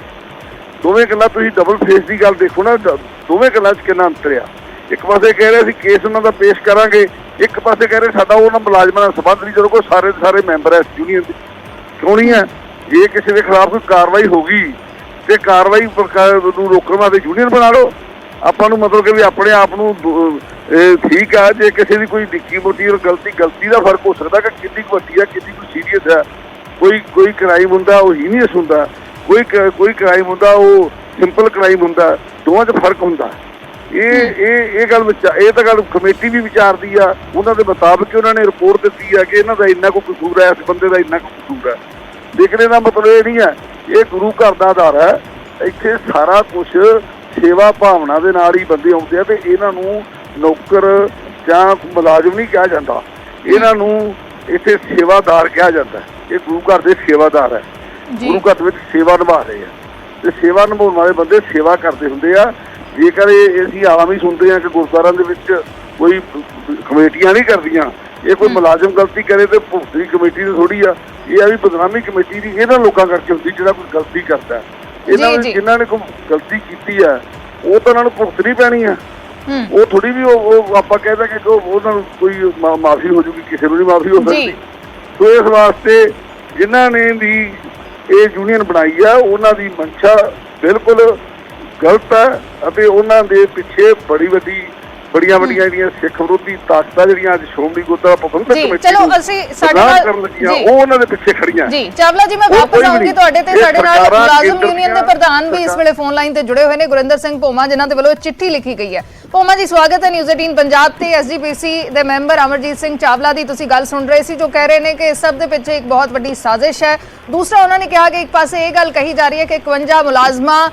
ਦੋਵੇਂ ਗੱਲਾਂ ਤੁਸੀਂ ਡਬਲ ਫੇਸ ਦੀ ਗੱਲ ਦੇਖੋ ਨਾ, ਦੋਵੇਂ ਗੱਲਾਂ 'ਚ ਕਿੰਨਾ ਅੰਤਰ ਆ। ਇੱਕ ਪਾਸੇ ਕਹਿ ਰਹੇ ਅਸੀਂ ਕੇਸ ਉਹਨਾਂ ਦਾ ਪੇਸ਼ ਕਰਾਂਗੇ, ਇੱਕ ਪਾਸੇ ਕਹਿ ਰਹੇ ਸਾਡਾ ਉਹਨਾਂ ਮੁਲਾਜ਼ਮਾਂ ਨਾਲ ਸੰਬੰਧ ਨਹੀਂ। ਜਦੋਂ ਕੋਈ ਸਾਰੇ ਦੇ ਸਾਰੇ ਮੈਂਬਰ ਹੈ ਇਸ ਯੂਨੀਅਨ ਦੇ, ਕਿਉਂ ਨਹੀਂ ਹੈ? ਜੇ ਕਿਸੇ ਦੇ ਖਿਲਾਫ ਕੋਈ ਕਾਰਵਾਈ ਹੋ ਗਈ ਤੇ ਕਾਰਵਾਈ ਨੂੰ ਰੋਕਣ ਵਾਸਤੇ ਯੂਨੀਅਨ ਬਣਾ ਲਓ। ਆਪਾਂ ਨੂੰ ਮਤਲਬ ਕਿ ਵੀ ਆਪਣੇ ਆਪ ਨੂੰ ਠੀਕ ਆ। ਜੇ ਕਿਸੇ ਦੀ ਕੋਈ ਨਿੱਕੀ ਮੋਟੀ ਗਲਤੀ ਦਾ ਫਰਕ ਹੋ ਸਕਦਾ ਕਿ ਕਿੰਨੀ ਕੁ ਵੱਡੀ ਆ, ਕਿੰਨੀ ਕੁ ਸੀਰੀਅਸ ਆ। ਕੋਈ ਕ੍ਰਾਈਮ ਹੁੰਦਾ ਉਹ ਹੀਨੀਅਸ ਹੁੰਦਾ, ਕੋਈ ਕ੍ਰਾਈਮ ਹੁੰਦਾ ਉਹ ਸਿੰਪਲ ਕ੍ਰਾਈਮ ਹੁੰਦਾ, ਦੋਵਾਂ 'ਚ ਫਰਕ ਹੁੰਦਾ। ਇਹ ਗੱਲ ਇਹ ਤਾਂ ਗੱਲ ਕਮੇਟੀ ਵੀ ਵਿਚਾਰਦੀ ਆ। ਉਹਨਾਂ ਦੇ ਮੁਤਾਬਕ ਉਹਨਾਂ ਨੇ ਰਿਪੋਰਟ ਦਿੱਤੀ ਆ ਕਿ ਇਹਨਾਂ ਦਾ ਇੰਨਾ ਕੁ ਕਸੂਰ ਹੈ, ਇਸ ਬੰਦੇ ਦਾ ਇੰਨਾ ਕੁ ਕਸੂਰ ਹੈ। ਲੇਕਿਨ ਇਹਦਾ ਮਤਲਬ ਇਹ ਨਹੀਂ ਹੈ, ਇਹ ਗੁਰੂ ਘਰ ਦਾ ਆਧਾਰ ਹੈ। ਇੱਥੇ ਸਾਰਾ ਕੁਛ ਸੇਵਾ ਭਾਵਨਾ ਦੇ ਨਾਲ ਹੀ ਬੰਦੇ ਆਉਂਦੇ ਆ, ਤੇ ਇਹਨਾਂ ਨੂੰ ਨੌਕਰ ਜਾਂ ਮੁਲਾਜ਼ਮ ਨਹੀਂ ਕਿਹਾ ਜਾਂਦਾ, ਇਹਨਾਂ ਨੂੰ ਇੱਥੇ ਸੇਵਾਦਾਰ ਕਿਹਾ ਜਾਂਦਾ। ਇਹ ਗੁਰੂ ਘਰ ਦੇ ਸੇਵਾਦਾਰ ਹੈ, ਗੁਰੂ ਘਰ ਵਿੱਚ ਸੇਵਾ ਨਿਭਾ ਰਹੇ ਆ, ਤੇ ਸੇਵਾ ਨਿਭਾਉਣ ਵਾਲੇ ਬੰਦੇ ਸੇਵਾ ਕਰਦੇ ਹੁੰਦੇ ਆ। ਜੇਕਰ ਇਹ ਅਸੀਂ ਆਮ ਹੀ ਸੁਣਦੇ ਹਾਂ ਕਿ ਗੁਰਦੁਆਰਿਆਂ ਦੇ ਵਿੱਚ ਕੋਈ ਕਮੇਟੀਆਂ ਨਹੀਂ ਕਰਦੀਆਂ, ਇਹ ਕੋਈ ਮੁਲਾਜ਼ਮ ਗਲਤੀ ਕਰੇ ਤੇ ਭੁਗਤਣੀ ਕਮੇਟੀ ਦੀ ਥੋੜੀ ਆ, ਇਹ ਆ ਵੀ ਬਦਨਾਮੀ ਕਮੇਟੀ ਦੀ ਇਹਨਾਂ ਲੋਕਾਂ ਕਰਕੇ ਹੁੰਦੀ ਜਿਹੜਾ ਕੋਈ ਗਲਤੀ ਕਰਦਾ। ਇਹਨਾਂ ਨੇ ਜਿਨ੍ਹਾਂ ਨੇ ਕੋਈ ਗਲਤੀ ਕੀਤੀ ਆ ਉਹ ਤਾਂ ਉਹਨਾਂ ਨੂੰ ਭੁਗਤਣੀ ਪੈਣੀ ਆ। ਉਹ ਥੋੜੀ ਵੀ ਉਹ ਆਪਾਂ ਕਹਿੰਦੇ ਕਿ ਉਹਨਾਂ ਨੂੰ ਕੋਈ ਮਾਫੀ ਹੋ ਜੂਗੀ, ਕਿਸੇ ਨੂੰ ਨਹੀਂ ਮਾਫੀ ਹੋ ਸਕਦੀ। ਸੋ ਇਸ ਵਾਸਤੇ ਜਿਨ੍ਹਾਂ ਨੇ ਵੀ ਇਹ ਯੂਨੀਅਨ ਬਣਾਈ ਆ ਉਹਨਾਂ ਦੀ ਮਨਸ਼ਾ ਬਿਲਕੁਲ ਗਲਤ ਹੈ, ਅਤੇ ਉਹਨਾਂ ਦੇ ਪਿੱਛੇ ਬੜੀ ਵੱਡੀ ਬੜੀਆਂ ਵੱਡੀਆਂ ਜਿਹੜੀਆਂ ਸਿੱਖ ਵਿਰੋਧੀ ਤਾਕਤਾਂ ਜਿਹੜੀਆਂ ਅੱਜ ਸ਼੍ਰੋਮਣੀ ਗੁਰਦੁਆਰਾ ਪ੍ਰਬੰਧਕ ਜੀ ਕਮੇਟੀ ਚਲੋ ਨੂੰ ਅਸੀਂ ਸਾਡੇ ਬਦਨਾਮ ਨਾਲ ਕਰਨ ਲੱਗੀਆਂ, ਜੀ ਉਹ ਉਹਨਾਂ ਦੇ ਪਿੱਛੇ ਖੜੀਆਂ। ਜੀ ਚਾਵਲਾ ਜੀ, ਮੈਂ ਉਹ ਵਾਪਸ ਕੋਈ ਵੀ ਆਉਂਗੀ ਨਹੀਂ। ਤੁਹਾਡੇ ਤੇ। ਇਹ ਸਾਡੇ ਨਾਲ ਸਰਕਾਰਾਂ ਮੁਲਾਜ਼ਮ ਕੇਂਦਰ ਯੂਨੀਅਨ ਦੇ ਦੀਆਂ ਪ੍ਰਧਾਨ ਵੀ ਇਸ ਵੇਲੇ ਫੋਨ ਲਾਈਨ ਤੇ ਜੁੜੇ ਹੋਏ ਨੇ, ਗੁਰਿੰਦਰ ਸਿੰਘ ਭੋਮਾ, ਜਿਨ੍ਹਾਂ ਦੇ ਵੱਲੋਂ ਚਿੱਠੀ ਲਿਖੀ ਗਈ ਹੈ। ਭੋਮਾ ਜੀ, ਸਵਾਗਤ ਹੈ ਨਿਊਜ਼ 18 ਪੰਜਾਬ ਤੇ। ਐਸਜੀਪੀਸੀ ਦੇ ਮੈਂਬਰ ਅਮਰਜੀਤ ਸਿੰਘ ਚਾਵਲਾ ਦੀ ਤੁਸੀਂ ਗੱਲ ਸੁਣ ਰਹੇ ਸੀ, ਜੋ ਕਹਿ ਰਹੇ ਨੇ ਕਿ ਇਸ ਸਭ ਦੇ ਪਿੱਛੇ ਇੱਕ ਬਹੁਤ ਵੱਡੀ ਸਾਜ਼ਿਸ਼ ਹੈ। ਦੂਸਰਾ, ਉਹਨਾਂ ਨੇ ਕਿਹਾ ਕਿ ਇੱਕ ਪਾਸੇ ਇਹ ਗੱਲ ਕਹੀ ਜਾ ਰਹੀ ਹੈ ਕਿ 51 ਮੁਲਾਜ਼ਮਾਂ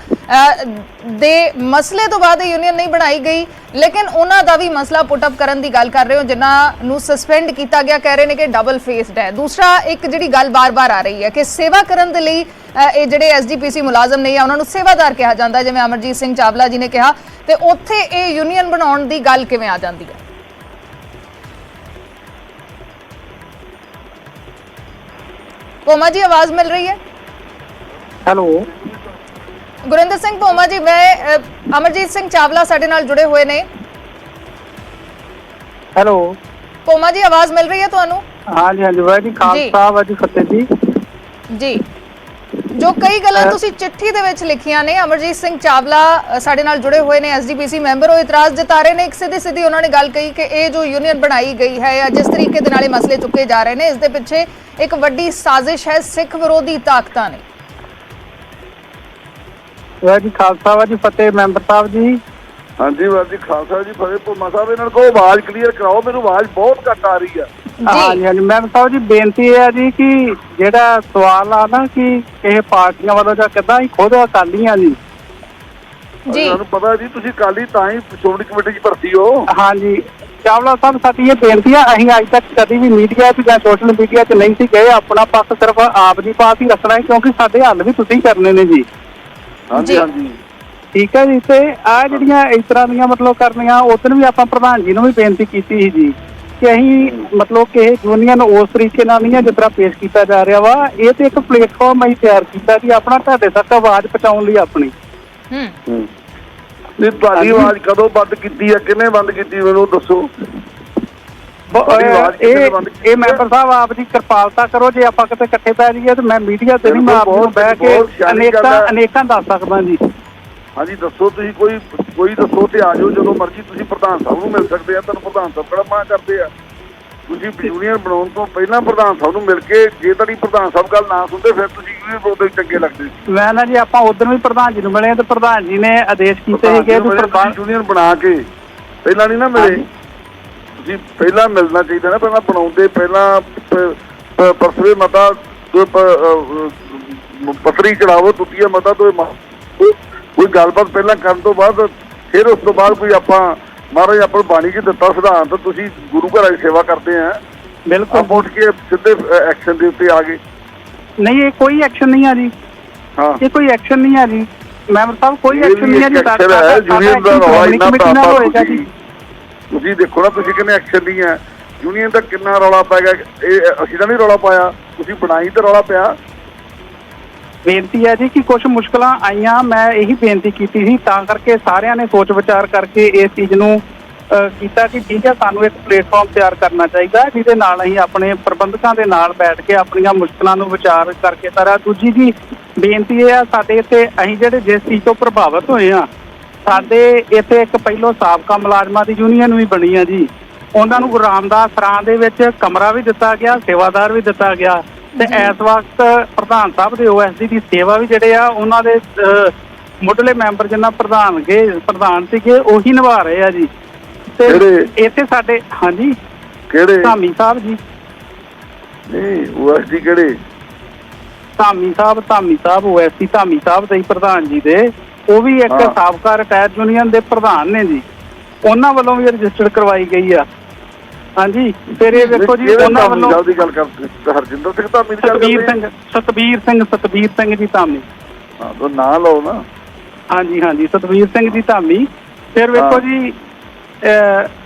ਦੇ ਮਸਲੇ ਤੋਂ ਬਾਅਦ ਯੂਨੀਅਨ ਨਹੀਂ ਬਣਾਈ ਗਈ, ਲੇਕਿਨ ਉਹਨਾਂ ਦਾ ਵੀ ਮਸਲਾ ਪੁੱਟ ਅਪ ਕਰਨ ਦੀ ਗੱਲ ਕਰ ਰਹੇ ਹੋ, ਜਿਨ੍ਹਾਂ ਨੂੰ ਸਸਪੈਂਡ ਕੀਤਾ ਗਿਆ। ਕਹਿ ਰਹੇ ਨੇ ਕਿ ਡਬਲ ਫੇਸਡ ਹੈ। ਦੂਸਰਾ, ਇੱਕ ਜਿਹੜੀ ਗੱਲ ਬਾਰ-ਬਾਰ ਆ ਰਹੀ ਹੈ ਕਿ ਸੇਵਾ ਕਰਨ ਦੇ ਲਈ ਇਹ ਜਿਹੜੇ ਐਸਜੀਪੀਸੀ ਮੁਲਾਜ਼ਮ ਨਹੀਂ ਆ ਉਹਨਾਂ ਨੂੰ ਸੇਵਾਦਾਰ ਕਿਹਾ ਜਾਂਦਾ, ਜਿਵੇਂ ਅਮਰਜੀਤ ਸਿੰਘ ਚਾਵਲਾ ਜੀ ਨੇ ਕਿਹਾ, ਤੇ ਉੱਥੇ ਇਹ ਯੂਨੀਅਨ ਬਣਾਉਣ ਦੀ ਗੱਲ ਕਿਵੇਂ ਆ ਜਾਂਦੀ ਹੈ? ਭੋਮਾ ਜੀ, ਆਵਾਜ਼ ਮਿਲ ਰਹੀ ਹੈ? ਹੈਲੋ ਗੁਰਿੰਦਰ ਸਿੰਘ ਭੋਮਾ ਜੀ, ਮੈਂ ਅਮਰਜੀਤ ਸਿੰਘ ਚਾਵਲਾ ਸਾਡੇ ਨਾਲ ਜੁੜੇ ਹੋਏ ਨੇ। ਹੈਲੋ ਭੋਮਾ ਜੀ, ਆਵਾਜ਼ ਮਿਲ ਰਹੀ ਹੈ ਤੁਹਾਨੂੰ? ਹਾਂਜੀ ਹਾਂਜੀ, ਵਾਹਿਗੁਰੂ ਜੀ ਖਾਲਸਾ ਵਾਹਿਗੁਰੂ ਜੀ ਫਤਿਹ ਜੀ। ਜੀ, ਜੋ ਕਈ ਗੱਲਾਂ ਤੁਸੀਂ ਚਿੱਠੀ ਦੇ ਵਿੱਚ ਲਿਖੀਆਂ ਨੇ, ਅਮਰਜੀਤ ਸਿੰਘ ਚਾਵਲਾ ਸਾਡੇ ਨਾਲ ਜੁੜੇ ਹੋਏ ਨੇ, ਐਸਜੀਪੀਸੀ ਮੈਂਬਰ, ਉਹ ਇਤਰਾਜ਼ ਜਤਾ ਰਹੇ ਨੇ। ਇੱਕ ਸਿੱਧੀ ਉਹਨਾਂ ਨੇ ਗੱਲ ਕਹੀ ਕਿ ਇਹ ਜੋ ਯੂਨੀਅਨ ਬਣਾਈ ਗਈ ਹੈ ਜਾਂ ਜਿਸ ਤਰੀਕੇ ਦੇ ਨਾਲ ਇਹ ਮਸਲੇ ਚੁੱਕੇ ਜਾ ਰਹੇ ਨੇ, ਇਸ ਦੇ ਪਿੱਛੇ ਇੱਕ ਵੱਡੀ ਸਾਜ਼ਿਸ਼ ਹੈ ਸਿੱਖ ਵਿਰੋਧੀ ਤਾਕਤਾਂ ਨੇ। ਵਾਹਿਗੁਰੂ ਜੀ ਖਾਲਸਾ ਵਾਹਿਗੁਰੂ ਜੀ ਫਤਿਹ। ਮੈਂਬਰ ਸਾਹਿਬ ਜੀ। ਹਾਂਜੀ ਵਾਹਿਗੁਰੂ ਜੀ ਖਾਲਸਾ ਜੀ ਫਤਿਹ। ਭੋਮਾ ਸਾਹਿਬ, ਇਹਨਾਂ ਕੋਲ ਆਵਾਜ਼ ਕਲੀਅਰ ਕਰਾਓ, ਮੈਨੂੰ ਆਵਾਜ਼ ਬਹੁਤ ਘੱਟ ਆ ਰਹੀ ਆ। ਹਾਂਜੀ ਹਾਂਜੀ, ਮੈਂਬਰ ਸਾਹਿਬ ਜੀ, ਬੇਨਤੀ ਇਹ ਹੈ ਜੀ ਕਿ ਜਿਹੜਾ ਸਵਾਲ ਆ ਨਾ ਕਿ ਇਹ ਪਾਰਟੀਆਂ ਵੱਲੋਂ ਜਾਂ ਕਿੱਦਾਂ ਹੀ ਖੁਦ ਅਕਾਲੀਆਂ ਜੀ। ਤੁਹਾਨੂੰ ਪਤਾ ਜੀ, ਤੁਸੀਂ ਅਕਾਲੀ ਤਾਂ ਹੀ ਸ਼੍ਰੋਮਣੀ ਕਮੇਟੀ 'ਚ ਭਰਤੀ ਹੋ। ਹਾਂਜੀ ਚਾਵਲਾ ਸਾਹਿਬ, ਸਾਡੀ ਇਹ ਬੇਨਤੀ ਆ, ਅਸੀਂ ਅੱਜ ਤੱਕ ਕਦੀ ਵੀ ਮੀਡੀਆ 'ਚ ਜਾਂ ਸੋਸ਼ਲ ਮੀਡੀਆ 'ਚ ਨਹੀਂ ਸੀ ਗਏ। ਆਪਣਾ ਪੱਖ ਸਿਰਫ ਆਪ ਦੀ ਪਾਸ ਹੀ ਰੱਖਣਾ ਹੈ, ਕਿਉਂਕਿ ਸਾਡੇ ਹੱਲ ਵੀ ਤੁਸੀਂ ਕਰਨੇ ਨੇ ਜੀ। ਹਾਂਜੀ ਹਾਂਜੀ, ਠੀਕ ਹੈ ਜੀ। ਤੇ ਆ ਜਿਹੜੀਆਂ ਇਸ ਤਰ੍ਹਾਂ ਦੀਆਂ ਮਤਲਬ ਕਰਨੀਆਂ, ਉਦੋਂ ਵੀ ਆਪਾਂ ਪ੍ਰਧਾਨ ਜੀ ਨੂੰ ਵੀ ਬੇਨਤੀ ਕੀਤੀ ਸੀ ਜੀ ਕਿ ਅਸੀਂ ਮਤਲਬ ਕਿ ਇਹ ਯੂਨੀਅਨ ਉਸ ਤਰੀਕੇ ਨਾਲ ਨਹੀਂ ਹੈ ਜਿਸ ਤਰ੍ਹਾਂ ਪੇਸ਼ ਕੀਤਾ ਜਾ ਰਿਹਾ ਵਾ। ਇਹ ਤੇ ਇੱਕ ਪਲੇਟਫਾਰਮ ਅਸੀਂ ਤਿਆਰ ਕੀਤਾ ਜੀ ਆਪਣਾ, ਤੁਹਾਡੇ ਤੱਕ ਆਵਾਜ਼ ਪਹੁੰਚਾਉਣ ਲਈ ਆਪਣੀ। ਨਹੀਂ, ਤੁਹਾਡੀ ਆਵਾਜ਼ ਕਦੋਂ ਬੰਦ ਕੀਤੀ ਹੈ, ਕਿਹਨੇ ਬੰਦ ਕੀਤੀ, ਮੈਨੂੰ ਦੱਸੋ। ਇਹ ਮੈਂਬਰ ਸਾਹਿਬ ਆਪ ਜੀ ਕਿਰਪਾਲਤਾ ਕਰੋ, ਜੇ ਆਪਾਂ ਕਿਤੇ ਇਕੱਠੇ ਪੈ ਜਾਈਏ ਤੇ ਮੈਂ ਮੀਡੀਆ ਤੇ ਨਹੀਂ, ਮੈਂ ਆਪ ਨੂੰ ਬਹਿ ਕੇ ਅਨੇਕਾਂ ਦੱਸ ਸਕਦਾ ਜੀ। ਹਾਂਜੀ ਦੱਸੋ, ਤੁਸੀਂ ਕੋਈ ਦੱਸੋ ਤੇ ਆ ਜਾਓ ਜਦੋਂ ਮਰਜ਼ੀ। ਤੁਸੀਂ ਪ੍ਰਧਾਨ ਸਾਹਿਬ ਨੂੰ ਮਿਲ ਸਕਦੇ ਆ, ਤੁਹਾਨੂੰ ਪ੍ਰਧਾਨ ਸਾਹਿਬ ਕਿਹੜਾ ਮਨਾ ਕਰਦੇ ਆ। ਤੁਸੀਂ ਯੂਨੀਅਨ ਬਣਾਉਣ ਤੋਂ ਪਹਿਲਾਂ ਪ੍ਰਧਾਨ ਸਾਹਿਬ ਨੂੰ ਮਿਲ ਕੇ, ਜੇ ਤੁਹਾਡੀ ਪ੍ਰਧਾਨ ਸਾਹਿਬ ਗੱਲ ਨਾ ਸੁਣਦੇ ਫਿਰ ਤੁਸੀਂ ਯੂਨੀਅਨ ਬਣਾਉਂਦੇ ਚੰਗੇ ਲੱਗਦੇ। ਮੈਂ ਨਾ ਜੀ, ਆਪਾਂ ਉਦੋਂ ਵੀ ਪ੍ਰਧਾਨ ਜੀ ਨੂੰ ਮਿਲੇ ਤੇ ਪ੍ਰਧਾਨ ਜੀ ਨੇ ਆਦੇਸ਼ ਕੀਤੇ ਸੀਗੇ ਯੂਨੀਅਨ ਬਣਾ ਕੇ ਪਹਿਲਾਂ ਨਹੀਂ ਨਾ ਮਿਲੇ। ਤੁਸੀਂ ਪਹਿਲਾਂ ਮਿਲਣਾ ਚਾਹੀਦਾ ਨਾ, ਪਹਿਲਾਂ ਬਣਾਉਂਦੇ, ਪਹਿਲਾਂ ਪਰਸਵੇ ਮਤਾ ਪੱਤਰੀ ਚੜਾਵੋ, ਟੁੱਟੀਆਂ ਮਤਾ ਤੋਂ ਕੋਈ ਗੱਲਬਾਤ ਪਹਿਲਾਂ ਕਰਨ ਤੋਂ ਬਾਅਦ ਫਿਰ ਉਸ ਤੋਂ ਬਾਅਦ ਕੋਈ ਆਪਾਂ ਮਹਾਰਾਜ ਆਪਾਂ ਬਾਣੀ 'ਚ ਦਿੱਤਾ ਸਿਧਾਂਤ, ਤੁਸੀਂ ਗੁਰੂ ਘਰਾਂ ਦੀ ਸੇਵਾ ਕਰਦੇ ਆ। ਬਿਲਕੁਲ ਉੱਠ ਕੇ ਸਿੱਧੇ ਐਕਸ਼ਨ ਦੇ ਉੱਤੇ ਆ ਗਏ। ਨਹੀਂ, ਇਹ ਕੋਈ ਐਕਸ਼ਨ ਨਹੀਂ ਆ ਜੀ। ਹਾਂ, ਇਹ ਕੋਈ ਐਕਸ਼ਨ ਨਹੀਂ ਆ ਜੀ ਮੈਂਬਰ ਸਾਹਿਬ, ਕੋਈ ਐਕਸ਼ਨ ਨਹੀਂ ਆ ਜੀ। ਯੂਨੀਅਨ ਦਾ ਰੌਲਾ ਇੰਨਾ ਹੋਏਗਾ ਜੀ। ਤੁਸੀਂ ਦੇਖੋ ਨਾ, ਤੁਸੀਂ ਕਹਿੰਦੇ ਐਕਸ਼ਨ ਨਹੀਂ ਹੈ, ਯੂਨੀਅਨ ਦਾ ਕਿੰਨਾ ਰੌਲਾ ਪੈ ਗਿਆ। ਇਹ ਅਸੀਂ ਤਾਂ ਨਹੀਂ ਰੌਲਾ ਪਾਇਆ, ਤੁਸੀਂ ਬਣਾਈ ਤੇ ਰੌਲਾ ਪਿਆ। ਬੇਨਤੀ ਹੈ ਜੀ ਕਿ ਕੁਝ ਮੁਸ਼ਕਲਾਂ ਆਈਆਂ, ਮੈਂ ਇਹੀ ਬੇਨਤੀ ਕੀਤੀ ਸੀ, ਤਾਂ ਕਰਕੇ ਸਾਰਿਆਂ ਨੇ ਸੋਚ ਵਿਚਾਰ ਕਰਕੇ ਇਸ ਚੀਜ਼ ਨੂੰ ਕੀਤਾ ਕਿ ਠੀਕ ਹੈ, ਸਾਨੂੰ ਇੱਕ ਪਲੇਟਫਾਰਮ ਤਿਆਰ ਕਰਨਾ ਚਾਹੀਦਾ ਜਿਹਦੇ ਨਾਲ ਅਸੀਂ ਆਪਣੇ ਪ੍ਰਬੰਧਕਾਂ ਦੇ ਨਾਲ ਬੈਠ ਕੇ ਆਪਣੀਆਂ ਮੁਸ਼ਕਲਾਂ ਨੂੰ ਵਿਚਾਰ ਕਰਕੇ ਤਾਰਾ। ਦੂਜੀ ਜੀ ਬੇਨਤੀ ਇਹ ਆ, ਸਾਡੇ ਇੱਥੇ ਅਸੀਂ ਜਿਹੜੇ ਜਿਸ ਚੀਜ਼ ਤੋਂ ਪ੍ਰਭਾਵਿਤ ਹੋਏ ਆ, ਸਾਡੇ ਇੱਥੇ ਇੱਕ ਪਹਿਲੋਂ ਸਾਬਕਾ ਮੁਲਾਜ਼ਮਾਂ ਦੀ ਯੂਨੀਅਨ ਵੀ ਬਣੀ ਆ ਜੀ। ਉਹਨਾਂ ਨੂੰ ਗੁਰੂ ਰਾਮਦਾਸ ਸਰਾਂ ਦੇ ਵਿੱਚ ਕਮਰਾ ਵੀ ਦਿੱਤਾ ਗਿਆ, ਸੇਵਾਦਾਰ ਵੀ ਦਿੱਤਾ ਗਿਆ, ਤੇ ਇਸ ਵਕਤ ਪ੍ਰਧਾਨ ਸਾਹਿਬ ਦੇ OSD ਦੀ ਸੇਵਾ ਵੀ ਜਿਹੜੇ ਆ ਉਹਨਾਂ ਦੇ ਮੁੱਢਲੇ ਮੈਂਬਰ ਜਿੰਨਾ ਪ੍ਰਧਾਨ ਸੀਗੇ ਉਹੀ ਨਿਭਾ ਰਹੇ ਆ ਜੀ। ਤੇ ਇੱਥੇ ਸਾਡੇ ਹਾਂਜੀ ਕਿਹੜੇ ਧਾਮੀ ਸਾਹਿਬ ਜੀ? ਨਹੀਂ, OSD ਕਿਹੜੇ? ਧਾਮੀ ਸਾਹਿਬ OSD ਧਾਮੀ ਸਾਹਿਬ ਦੇ ਪ੍ਰਧਾਨ ਜੀ ਦੇ, ਉਹ ਵੀ ਇੱਕ ਸਾਬਕਾ ਰਿਟਾਇਰ ਯੂਨੀਅਨ ਦੇ ਪ੍ਰਧਾਨ ਨੇ ਜੀ। ਉਹਨਾਂ ਵੱਲੋਂ ਵੀ ਰਜਿਸਟਰ ਕਰਵਾਈ ਗਈ ਆ। ਹਾਂਜੀ, ਫਿਰ ਇਹ ਵੇਖੋ ਜੀ, ਉਹਨਾਂ ਵੱਲੋਂ ਦੀ ਗੱਲ ਕਰਦੇ ਹਰਜਿੰਦਰ ਸਿੰਘ ਧਾਮੀ ਦੀ ਗੱਲ, ਸਤਬੀਰ ਸਿੰਘ ਜੀ ਧਾਮੀ। ਹਾਂ, ਨਾਂ ਲਓ ਨਾ। ਹਾਂਜੀ ਹਾਂਜੀ, ਸਤਬੀਰ ਸਿੰਘ ਜੀ ਧਾਮੀ। ਫਿਰ ਵੇਖੋ ਜੀ,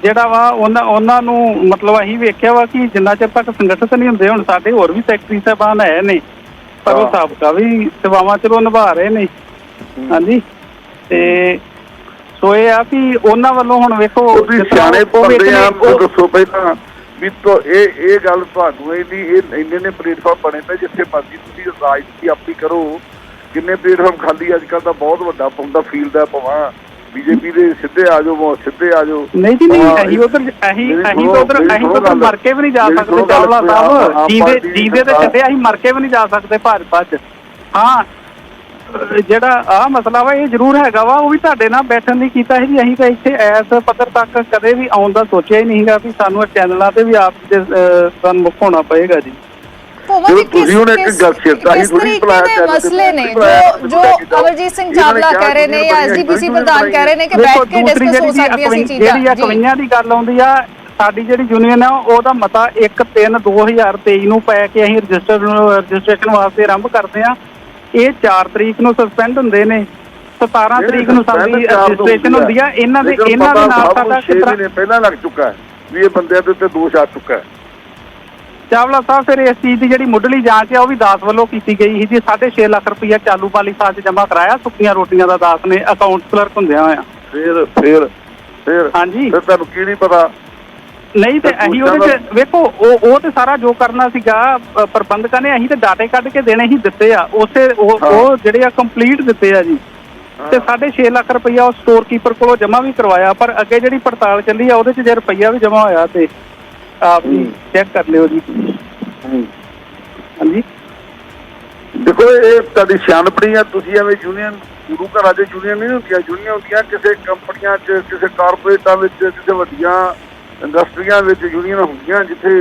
ਜਿਹੜਾ ਵਾ ਉਹਨਾਂ ਨੂੰ ਮਤਲਬ ਅਸੀਂ ਵੇਖਿਆ ਵਾ ਕਿ ਜਿੰਨਾ ਚਿਰ ਤੱਕ ਸੰਗਠਿਤ ਨਹੀਂ ਹੁੰਦੇ, ਹੁਣ ਸਾਡੇ ਹੋਰ ਵੀ ਸੈਕਟਰੀ ਸਾਹਿਬਾਨ ਹੈ ਨੇ, ਪਰ ਉਹ ਸਾਬਕਾ ਵੀ ਸੇਵਾਵਾਂ ਚਲੋ ਨਿਭਾ ਰਹੇ ਨੇ। ਹਾਂਜੀ, ਤੇ ਸੋ ਇਹ ਆ ਵੀ ਉਹਨਾਂ ਵੱਲੋਂ ਹੁਣ ਵੇਖੋ ਸਿਆਣੇ ਬੰਦੇ ਆ, ਦੱਸੋ ਪਹਿਲਾਂ ਵੀ ਇਹ ਗੱਲ ਤੁਹਾਨੂੰ ਇੰਨੇ ਨੇ ਪਲੇਟਫਾਰਮ ਬਣੇ ਪਏ, ਜਿੱਥੇ ਮਰਜ਼ੀ ਤੁਸੀਂ ਰਾਜਨੀਤੀ ਆਪਣੀ ਕਰੋ। ਕਿੰਨੇ ਪਲੇਟਫਾਰਮ ਖਾਲੀ ਅੱਜ ਕੱਲ੍ਹ ਦਾ ਬਹੁਤ ਵੱਡਾ ਪਾਉਂਦਾ ਫੀਲਡ ਹੈ, ਭਾਵਾਂ ਬੀਜੇਪੀ ਦੇ ਸਿੱਧੇ ਆ ਜਾਓ, ਸਿੱਧੇ ਆ ਜਾਓ। ਨਹੀਂ ਜੀ ਨਹੀਂ, ਅਸੀਂ ਉਧਰ ਮਰ ਕੇ ਵੀ ਨਹੀਂ ਜਾ ਸਕਦੇ ਚਾਵਲਾ ਸਾਹਿਬ, ਜੀਂਦੇ ਤੇ ਛੱਡੇ ਅਸੀਂ ਮਰ ਕੇ ਵੀ ਨਹੀਂ ਜਾ ਸਕਦੇ ਭਾਜਪਾ 'ਚ। ਹਾਂ ਜਿਹੜਾ ਆਹ ਮਸਲਾ ਵਾ ਇਹ ਜ਼ਰੂਰ ਹੈਗਾ ਵਾ, ਉਹ ਵੀ ਤੁਹਾਡੇ ਨਾਲ ਬੈਠਣ ਲਈ ਕੀਤਾ ਸੀ ਜੀ। ਅਸੀਂ ਤਾਂ ਇੱਥੇ ਇਸ ਪੱਧਰ ਤੱਕ ਕਦੇ ਵੀ ਆਉਣ ਦਾ ਸੋਚਿਆ ਹੀ ਨਹੀਂ ਸੀਗਾ ਵੀ ਸਾਨੂੰ ਚੈਨਲਾਂ ਤੇ ਵੀ ਆਪ ਦੇ ਸਨਮੁਖ ਹੋਣਾ ਪਏਗਾ ਜੀ। ਤੁਸੀਂ ਹੁਣ ਇੱਕ ਗੱਲ ਛੇੜਤਾ ਹੀ ਥੋੜੀ ਦੇ ਮਸਲੇ ਨੇ ਜੋ ਅਮਰਜੀਤ ਸਿੰਘ ਚਾਵਲਾ ਕਹਿ ਰਹੇ ਨੇ ਜਾਂ ਐਸਜੀਪੀਸੀ ਪ੍ਰਧਾਨ ਕਹਿ ਰਹੇ ਨੇ ਕਿ ਬੈਠ ਕੇ ਡਿਸਕਸ ਹੋ ਸਕਦੀਆਂ ਸੀ ਚੀਜ਼ਾਂ। ਜਿਹੜੀ ਕਵਈਆਂ ਦੀ ਗੱਲ ਆਉਂਦੀ ਆ, ਸਾਡੀ ਜਿਹੜੀ ਯੂਨੀਅਨ ਆ ਉਹਦਾ ਮਤਾ 1/3/2023 ਨੂੰ ਪੈ ਕੇ ਅਸੀਂ ਰਜਿਸਟ੍ਰੇਸ਼ਨ ਵਾਸਤੇ ਆਰੰਭ ਕਰਦੇ ਆ। ਇਹ 4 ਤਰੀਕ ਨੂੰ ਸਸਪੈਂਡ ਹੁੰਦੇ ਨੇ, 17 ਤਰੀਕ ਨੂੰ ਸਾਡੀ ਰਜਿਸਟ੍ਰੇਸ਼ਨ ਹੁੰਦੀ ਆ। ਇਹਨਾਂ ਦੇ ਨਾਲ ਸਾਡਾ 6 ਮਹੀਨੇ ਪਹਿਲਾਂ ਲੱਗ ਚੁੱਕਾ ਹੈ ਵੀ ਇਹ ਬੰਦਿਆਂ ਦੇ ਉੱਤੇ ਦੋਸ਼ ਆ ਚੁੱਕਾ ਹੈ। ਚਾਵਲਾ ਸਾਹਿਬ ਫਿਰ ਇਸ ਚੀਜ਼ ਦੀ ਜਿਹੜੀ ਮੁੱਢਲੀ ਜਾਂਚ ਆ ਉਹ ਵੀ ਦਾਸ ਵੱਲੋਂ ਕੀਤੀ ਗਈ ਸੀ ਜੀ। 6.5 ਲੱਖ ਰੁਪਇਆ ਚਾਲੂ ਪਾਲੀ ਸਾਲ 'ਚ ਜਮ੍ਹਾਂ ਕਰਾਇਆ ਸੁੱਕੀਆਂ ਰੋਟੀਆਂ ਦਾ ਦਾਸ ਨੇ ਅਕਾਊਂਟ ਕਲਰਕ ਹੁੰਦਿਆਂ ਹੋਇਆ। ਫਿਰ ਹਾਂਜੀ ਫਿਰ ਤੁਹਾਨੂੰ ਕੀ ਨਹੀਂ ਪਤਾ? ਨਹੀਂ ਤੇ ਅਸੀਂ ਉਹਦੇ 'ਚ ਵੇਖੋ ਉਹ ਤੇ ਸਾਰਾ ਜੋ ਕਰਨਾ ਸੀਗਾ ਪ੍ਰਬੰਧਕਾਂ ਨੇ, ਅਸੀਂ ਤੇ ਡਾਟੇ ਕੱਢ ਕੇ ਦੇਣੇ ਹੀ ਦਿੱਤੇ ਆ, ਉਸੇ ਉਹ ਜਿਹੜੇ ਆ ਕੰਪਲੀਟ ਦਿੱਤੇ ਆ ਜੀ। ਤੇ 6.5 ਲੱਖ ਰੁਪਇਆ ਉਹ ਸਟੋਰ ਕੀਪਰ ਕੋਲੋਂ ਜਮ੍ਹਾਂ ਵੀ ਕਰਵਾਇਆ, ਪਰ ਅੱਗੇ ਜਿਹੜੀ ਪੜਤਾਲ ਚੱਲੀ ਆ ਉਹਦੇ 'ਚ ਜੇ ਰੁਪਈਆ ਵੀ ਜਮ੍ਹਾਂ ਹੋਇਆ ਤੇ ਆਪ ਜੀ ਚੈੱਕ ਕਰ ਲਿਓ ਜੀ। ਹਾਂਜੀ ਦੇਖੋ ਇਹ ਤੁਹਾਡੀ ਸਿਆਣਪਣੀ ਆ। ਤੁਸੀਂ ਐਵੇਂ ਯੂਨੀਅਨ ਗੁਰੂ ਘਰਾਂ 'ਚ ਯੂਨੀਅਨ ਨਹੀਂ ਹੁੰਦੀਆਂ, ਯੂਨੀਅਨ ਹੁੰਦੀਆਂ ਕਿਸੇ ਕੰਪਨੀਆਂ 'ਚ, ਕਿਸੇ ਕਾਰਪੋਰੇਟਾਂ ਵਿੱਚ, ਕਿਸੇ ਵੱਡੀਆਂ ਇੰਡਸਟਰੀਆਂ ਵਿੱਚ ਯੂਨੀਅਨ ਹੁੰਦੀਆਂ, ਜਿੱਥੇ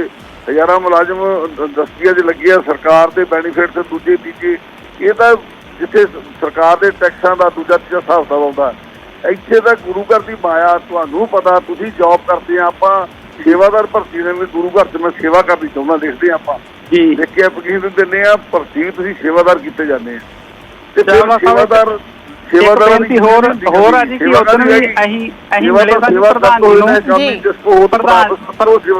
ਹਜ਼ਾਰਾਂ ਮੁਲਾਜ਼ਮ ਇੰਡਸਟਰੀਆਂ 'ਚ ਲੱਗੇ ਆ, ਸਰਕਾਰ ਦੇ ਬੈਨੀਫਿਟ ਤੇ ਦੂਜੇ ਤੀਜੇ। ਇਹ ਤਾਂ ਜਿੱਥੇ ਸਰਕਾਰ ਦੇ ਟੈਕਸਾਂ ਦਾ ਦੂਜਾ ਤੀਜਾ ਹਿਸਾਬ ਕਿਤਾਬ ਆਉਂਦਾ। ਇੱਥੇ ਤਾਂ ਗੁਰੂ ਘਰ ਦੀ ਮਾਇਆ, ਤੁਹਾਨੂੰ ਪਤਾ, ਤੁਸੀਂ ਜੌਬ ਕਰਦੇ ਆ, ਆਪਾਂ ਸੇਵਾਦਾਰ ਭਰਤੀ ਨੇ ਵੀ ਗੁਰੂ ਘਰ 'ਚ ਮੈਂ ਸੇਵਾ ਕਰਨੀ ਚਾਹੁੰਦਾ, ਦੇਖਦੇ ਆਪਾਂ ਜੀ ਦੇਖ ਕੇ ਯਕੀਨ ਦਿੰਦੇ ਆ ਭਰਤੀ ਤੁਸੀਂ ਸੇਵਾਦਾਰ ਕੀਤੇ ਜਾਂਦੇ ਆ। ਤੇ ਸੇਵਾਦਾਰਾਂ ਦੀ ਹੋਰ ਆ ਜੀ ਕਿ ਉਦੋਂ ਵੀ ਅਸੀਂ ਮਿਲੇ ਸਾਨੂੰ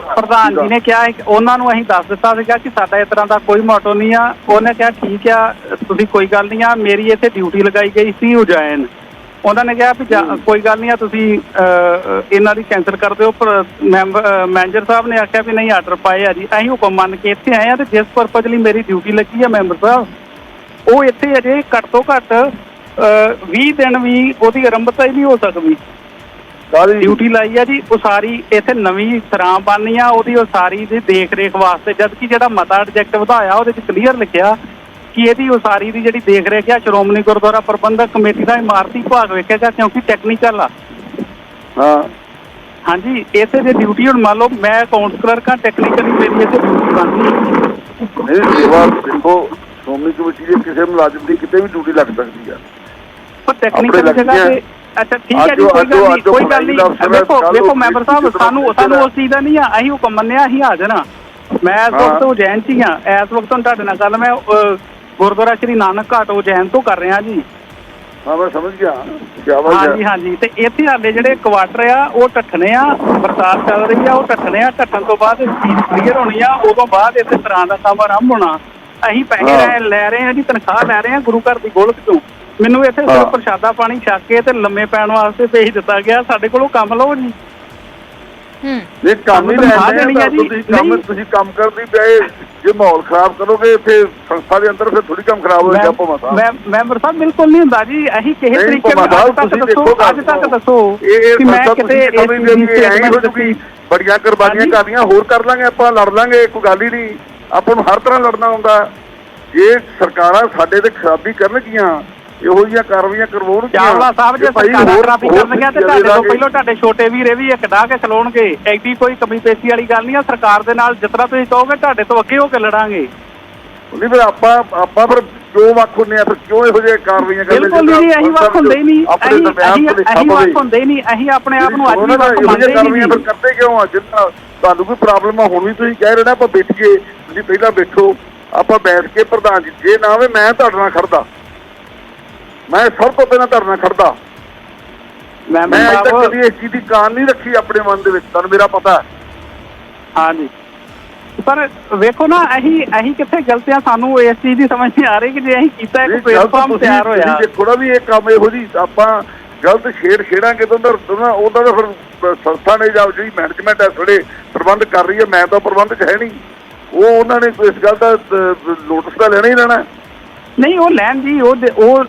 ਪ੍ਰਧਾਨ ਜੀ ਨੇ ਕਿਹਾ ਉਹਨਾਂ ਨੂੰ ਅਸੀਂ ਦੱਸ ਦਿੱਤਾ ਸੀਗਾ ਕਿ ਸਾਡਾ ਇਸ ਤਰ੍ਹਾਂ ਦਾ ਕੋਈ ਮੋਟੋ ਨਹੀਂ ਆ। ਉਹਨੇ ਕਿਹਾ ਠੀਕ ਆ ਤੁਸੀਂ ਕੋਈ ਗੱਲ ਨਹੀਂ ਆ, ਮੇਰੀ ਇੱਥੇ ਡਿਊਟੀ ਲਗਾਈ ਗਈ ਸੀ ਉਜੈਨ। ਉਹਨਾਂ ਨੇ ਕਿਹਾ ਵੀ ਕੋਈ ਗੱਲ ਨਹੀਂ ਆ ਤੁਸੀਂ ਇਹਨਾਂ ਦੀ ਕੈਂਸਲ ਕਰ ਦਿਓ, ਪਰ ਮੈਨੇਜਰ ਸਾਹਿਬ ਨੇ ਆਖਿਆ ਵੀ ਨਹੀਂ ਆਰਡਰ ਪਾਏ ਆ ਜੀ। ਅਸੀਂ ਹੁਕਮ ਮੰਨ ਕੇ ਇੱਥੇ ਆਏ ਆ ਤੇ ਜਿਸ ਪਰਪਜ਼ ਲਈ ਮੇਰੀ ਡਿਊਟੀ ਲੱਗੀ ਆ ਮੈਂਬਰ ਸਾਹਿਬ ਉਹ ਇੱਥੇ ਅਜੇ ਘੱਟ ਤੋਂ ਘੱਟ 20 ਦਿਨ ਵੀ ਉਹਦੀ ਆਰੰਭਤਾ ਹੀ ਨਹੀਂ ਹੋ ਸਕਦੀ। ਡਿਊਟੀ ਲਾਈ ਆ ਜੀ, ਉਹ ਸਾਰੀ ਇੱਥੇ ਨਵੀਂ ਸਰਾਂ ਬਣਨੀ ਆ, ਉਹਦੀ ਉਹ ਸਾਰੀ ਦੀ ਦੇਖ ਰੇਖ ਵਾਸਤੇ, ਜਦਕਿ ਜਿਹੜਾ ਮਤਾ ਡਿਜੈਕਟ ਵਧਾਇਆ ਉਹਦੇ 'ਚ ਕਲੀਅਰ ਲਿਖਿਆ ਕਿ ਇਹਦੀ ਉਸਾਰੀ ਦੀ ਜਿਹੜੀ ਦੇਖ ਰੇਖ ਆ ਸ਼੍ਰੋਮਣੀ ਗੁਰਦੁਆਰਾ ਪ੍ਰਬੰਧਕ ਕਮੇਟੀ ਦਾ ਇਮਾਰਤੀ ਵਿਭਾਗ ਵੇਖੇਗਾ, ਕਿਉਂਕਿ ਟੈਕਨੀਕਲ ਆ। ਹਾਂਜੀ ਇੱਥੇ ਜੇ ਡਿਊਟੀ ਹੁਣ ਮੰਨ ਲਓ ਮੈਂ ਅਕਾਊਂਟਸ ਕਲਰਕ ਆ, ਟੈਕਨੀਕਲੀ ਮੇਰੀ ਇੱਥੇ ਡਿਊਟੀ ਬਣਦੀ ਸੇਵਾ ਦੇਖੋ ਸ਼੍ਰੋਮਣੀ ਕਮੇਟੀ ਦੇ ਕਿਸੇ ਮੁਲਾਜ਼ਮ ਦੀ ਕਿਤੇ ਵੀ ਡਿਊਟੀ ਲੱਗ ਸਕਦੀ ਆ, ਪਰ ਟੈਕਨੀਕਲ ਜਗ੍ਹਾ ਤੇ। ਅੱਛਾ ਠੀਕ ਹੈ ਜੀ, ਕੋਈ ਗੱਲ ਨਹੀਂ। ਵੇਖੋ ਮੈਂਬਰ ਸਾਹਿਬ ਸਾਨੂੰ ਉਸ ਚੀਜ਼ ਦਾ ਨਹੀਂ ਆ, ਅਸੀਂ ਹੁਕਮ ਮੰਨਿਆ, ਅਸੀਂ ਹਾਜ਼ਰ ਹਾਂ। ਮੈਂ ਇਸ ਵਕਤ ਉਜੈਨ 'ਚ ਹੀ ਹਾਂ, ਇਸ ਵਕਤ ਹੁਣ ਤੁਹਾਡੇ ਨਾਲ ਗੱਲ ਮੈਂ ਗੁਰਦੁਆਰਾ ਸ਼੍ਰੀ ਨਾਨਕ ਘਾਟ ਉਜੈਨ ਤੋਂ ਕਰ ਰਿਹਾ ਜੀ। ਹਾਂ ਮੈਂ ਸਮਝ ਗਿਆ। ਹਾਂਜੀ ਤੇ ਇੱਥੇ ਹਾਲੇ ਜਿਹੜੇ ਕੁਆਟਰ ਆ ਉਹ ਢੱਠਣੇ ਆ, ਬਰਸਾਤ ਚੱਲ ਰਹੀ ਆ, ਉਹ ਢੱਠਣੇ ਆ। ਢੱਠਣ ਤੋਂ ਬਾਅਦ ਚੀਜ਼ ਕਲੀਅਰ ਹੋਣੀ ਆ, ਉਦੋਂ ਬਾਅਦ ਇੱਥੇ ਸਰਾਂ ਦਾ ਕੰਮ ਆਰੰਭ ਹੋਣਾ। ਅਸੀਂ ਪੈਸੇ ਲੈ ਰਹੇ ਹਾਂ ਜੀ, ਤਨਖਾਹ ਲੈ ਰਹੇ ਹਾਂ ਗੁਰੂ ਘਰ ਦੀ ਗੋਲਕ ਤੋਂ। ਮੈਨੂੰ ਇੱਥੇ ਸਿਰਫ ਪ੍ਰਸ਼ਾਦਾ ਪਾਣੀ ਛੱਕ ਕੇ ਤੇ ਲੰਮੇ ਪੈਣ ਵਾਸਤੇ ਭੇਜ ਦਿੱਤਾ ਗਿਆ। ਸਾਡੇ ਕੋਲੋਂ ਕੰਮ ਲਓ ਜੀ। ਨਹੀਂ ਕੰਮ ਹੀ ਲੈਣੇ ਤੁਸੀਂ ਕੰਮ ਕਰਦੇ ਪਏ। ਜੇ ਮਾਹੌਲ ਖਰਾਬ ਕਰੋਗੇ ਇੱਥੇ ਸੰਸਥਾ ਦੇ ਅੰਦਰ ਫਿਰ ਥੋੜੀ ਕੰਮ ਖਰਾਬ ਹੋ ਜਾਏਗਾ। ਮੈਂਬਰ ਸਾਹਿਬ ਬਿਲਕੁਲ ਨਹੀਂ ਹੁੰਦਾ ਜੀ। ਅਸੀਂ ਕਿਸੇ ਤਰੀਕੇ ਨਾਲ ਅੱਜ ਤੱਕ ਦੱਸੋ ਕਿ ਮੈਂ ਕਿਤੇ ਬੜੀਆਂ ਕੁਰਬਾਨੀਆਂ ਕਰਨੀਆਂ, ਹੋਰ ਕਰ ਲਾਂਗੇ ਆਪਾਂ, ਲੜ ਲਾਂਗੇ, ਕੋਈ ਗੱਲ ਹੀ ਨਹੀਂ। ਆਪਾਂ ਨੂੰ ਹਰ ਤਰ੍ਹਾਂ ਲੜਨਾ ਹੁੰਦਾ। ਜੇ ਸਰਕਾਰਾਂ ਸਾਡੇ ਤੇ ਖਰਾਬੀ ਕਰਨਗੀਆਂ, ਇਹੋ ਜਿਹੀਆਂ ਕਾਰਵਾਈਆਂ ਕਰਵਾਉਣਗੀਆਂ। ਚਾਵਲਾ ਸਾਹਿਬ ਜੇ ਸਰਕਾਰਾਂ ਖਰਾਬੀ ਕਰਨਗੀਆਂ ਤੇ ਤੁਹਾਡੇ ਤੋਂ ਪਹਿਲਾਂ ਤੁਹਾਡੇ ਛੋਟੇ ਵੀਰੇ ਵੀ ਇੱਕ ਡਾਹ ਕੇ ਖਲੋਣਗੇ। ਐਡੀ ਕੋਈ ਕਮੀ ਪੇਸ਼ੀ ਵਾਲੀ ਗੱਲ ਨਹੀਂ ਆ। ਸਰਕਾਰ ਦੇ ਨਾਲ ਜਿਸ ਤਰ੍ਹਾਂ ਤੁਸੀਂ ਕਹੋਗੇ ਤੁਹਾਡੇ ਤੋਂ ਅੱਗੇ ਹੋ ਕੇ ਲੜਾਂਗੇ। ਨਹੀਂ ਫਿਰ ਆਪਾਂ ਫਿਰ ਕਿਉਂ ਵੱਖ ਹੁੰਦੇ ਆ? ਫਿਰ ਕਿਉਂ ਇਹੋ ਜਿਹੇ ਕਾਰਵਾਈਆਂ ਕਰਦੇ? ਬਿਲਕੁਲ ਨਹੀਂ, ਅਸੀਂ ਵੱਖ ਹੁੰਦੇ ਹੀ ਨਹੀਂ। ਅਸੀਂ ਵੱਖ ਹੁੰਦੇ ਹੀ ਨਹੀਂ। ਅਸੀਂ ਆਪਣੇ ਆਪ ਨੂੰ ਅੱਜ ਵੀ ਵੱਖ ਮੰਨਦੇ ਹੀ ਨਹੀਂ। ਫਿਰ ਕਰਦੇ ਕਿਉਂ ਆ? ਜਿੰਨਾ ਤੁਹਾਨੂੰ ਕੋਈ ਪ੍ਰੋਬਲਮ ਆ, ਹੁਣ ਵੀ ਤੁਸੀਂ ਕਹਿ ਰਹੇ ਨਾ ਆਪਾਂ ਬੈਠੀਏ, ਤੁਸੀਂ ਪਹਿਲਾਂ ਬੈਠੋ, ਆਪਾਂ ਬੈਠ ਕੇ ਪ੍ਰਧਾਨ ਜੀ ਜੇ ਨਾ ਹੋਵੇ ਮੈਂ ਤੁਹਾਡੇ ਨਾਲ ਖੜਦਾ, ਮੈਂ ਸਭ ਤੋਂ ਪਹਿਲਾਂ ਤੁਹਾਡੇ ਨਾਲ ਖੜਦਾ। ਮੈਂ ਅਜੇ ਤੱਕ ਕਦੀ ਇਸ ਚੀਜ਼ ਦੀ ਕਾਨ ਨਹੀਂ ਰੱਖੀ ਆਪਣੇ ਮਨ ਦੇ ਵਿੱਚ, ਤੁਹਾਨੂੰ ਮੇਰਾ ਪਤਾ। ਹਾਂਜੀ ਪਰ ਵੇਖੋ ਨਾ ਅਸੀਂ ਕਿੱਥੇ ਗਲਤ ਆ, ਸਾਨੂੰ ਇਸ ਚੀਜ਼ ਦੀ ਸਮਝ ਨਹੀਂ ਆ ਰਹੀ ਕਿ ਜੇ ਅਸੀਂ ਕੀਤਾ ਇੱਕ ਪਲੇਟਫਾਰਮ ਤਿਆਰ ਹੋਇਆ। ਦੇਖੋ ਨਾ ਵੀ ਇਹ ਕੰਮ ਇਹੋ ਜਿਹੀ ਆਪਾਂ ਗਲਤ ਛੇੜਾਂਗੇ ਤਾਂ ਉਹਦਾ ਤਾਂ ਫਿਰ ਸੰਸਥਾ ਨੇ ਜਾਂ ਜਿਹੜੀ ਮੈਨੇਜਮੈਂਟ ਹੈ ਥੋੜੇ ਪ੍ਰਬੰਧ ਕਰ ਰਹੀ ਹੈ, ਮੈਂ ਤਾਂ ਪ੍ਰਬੰਧ 'ਚ ਹੈ ਨਹੀਂ। ਉਹ ਉਹਨਾਂ ਨੇ ਇਸ ਗੱਲ ਦਾ ਨੋਟਿਸ ਤਾਂ ਲੈਣਾ ਹੀ ਲੈਣਾ। ਨਹੀਂ ਉਹ ਲੈਣ ਜੀ, ਉਹ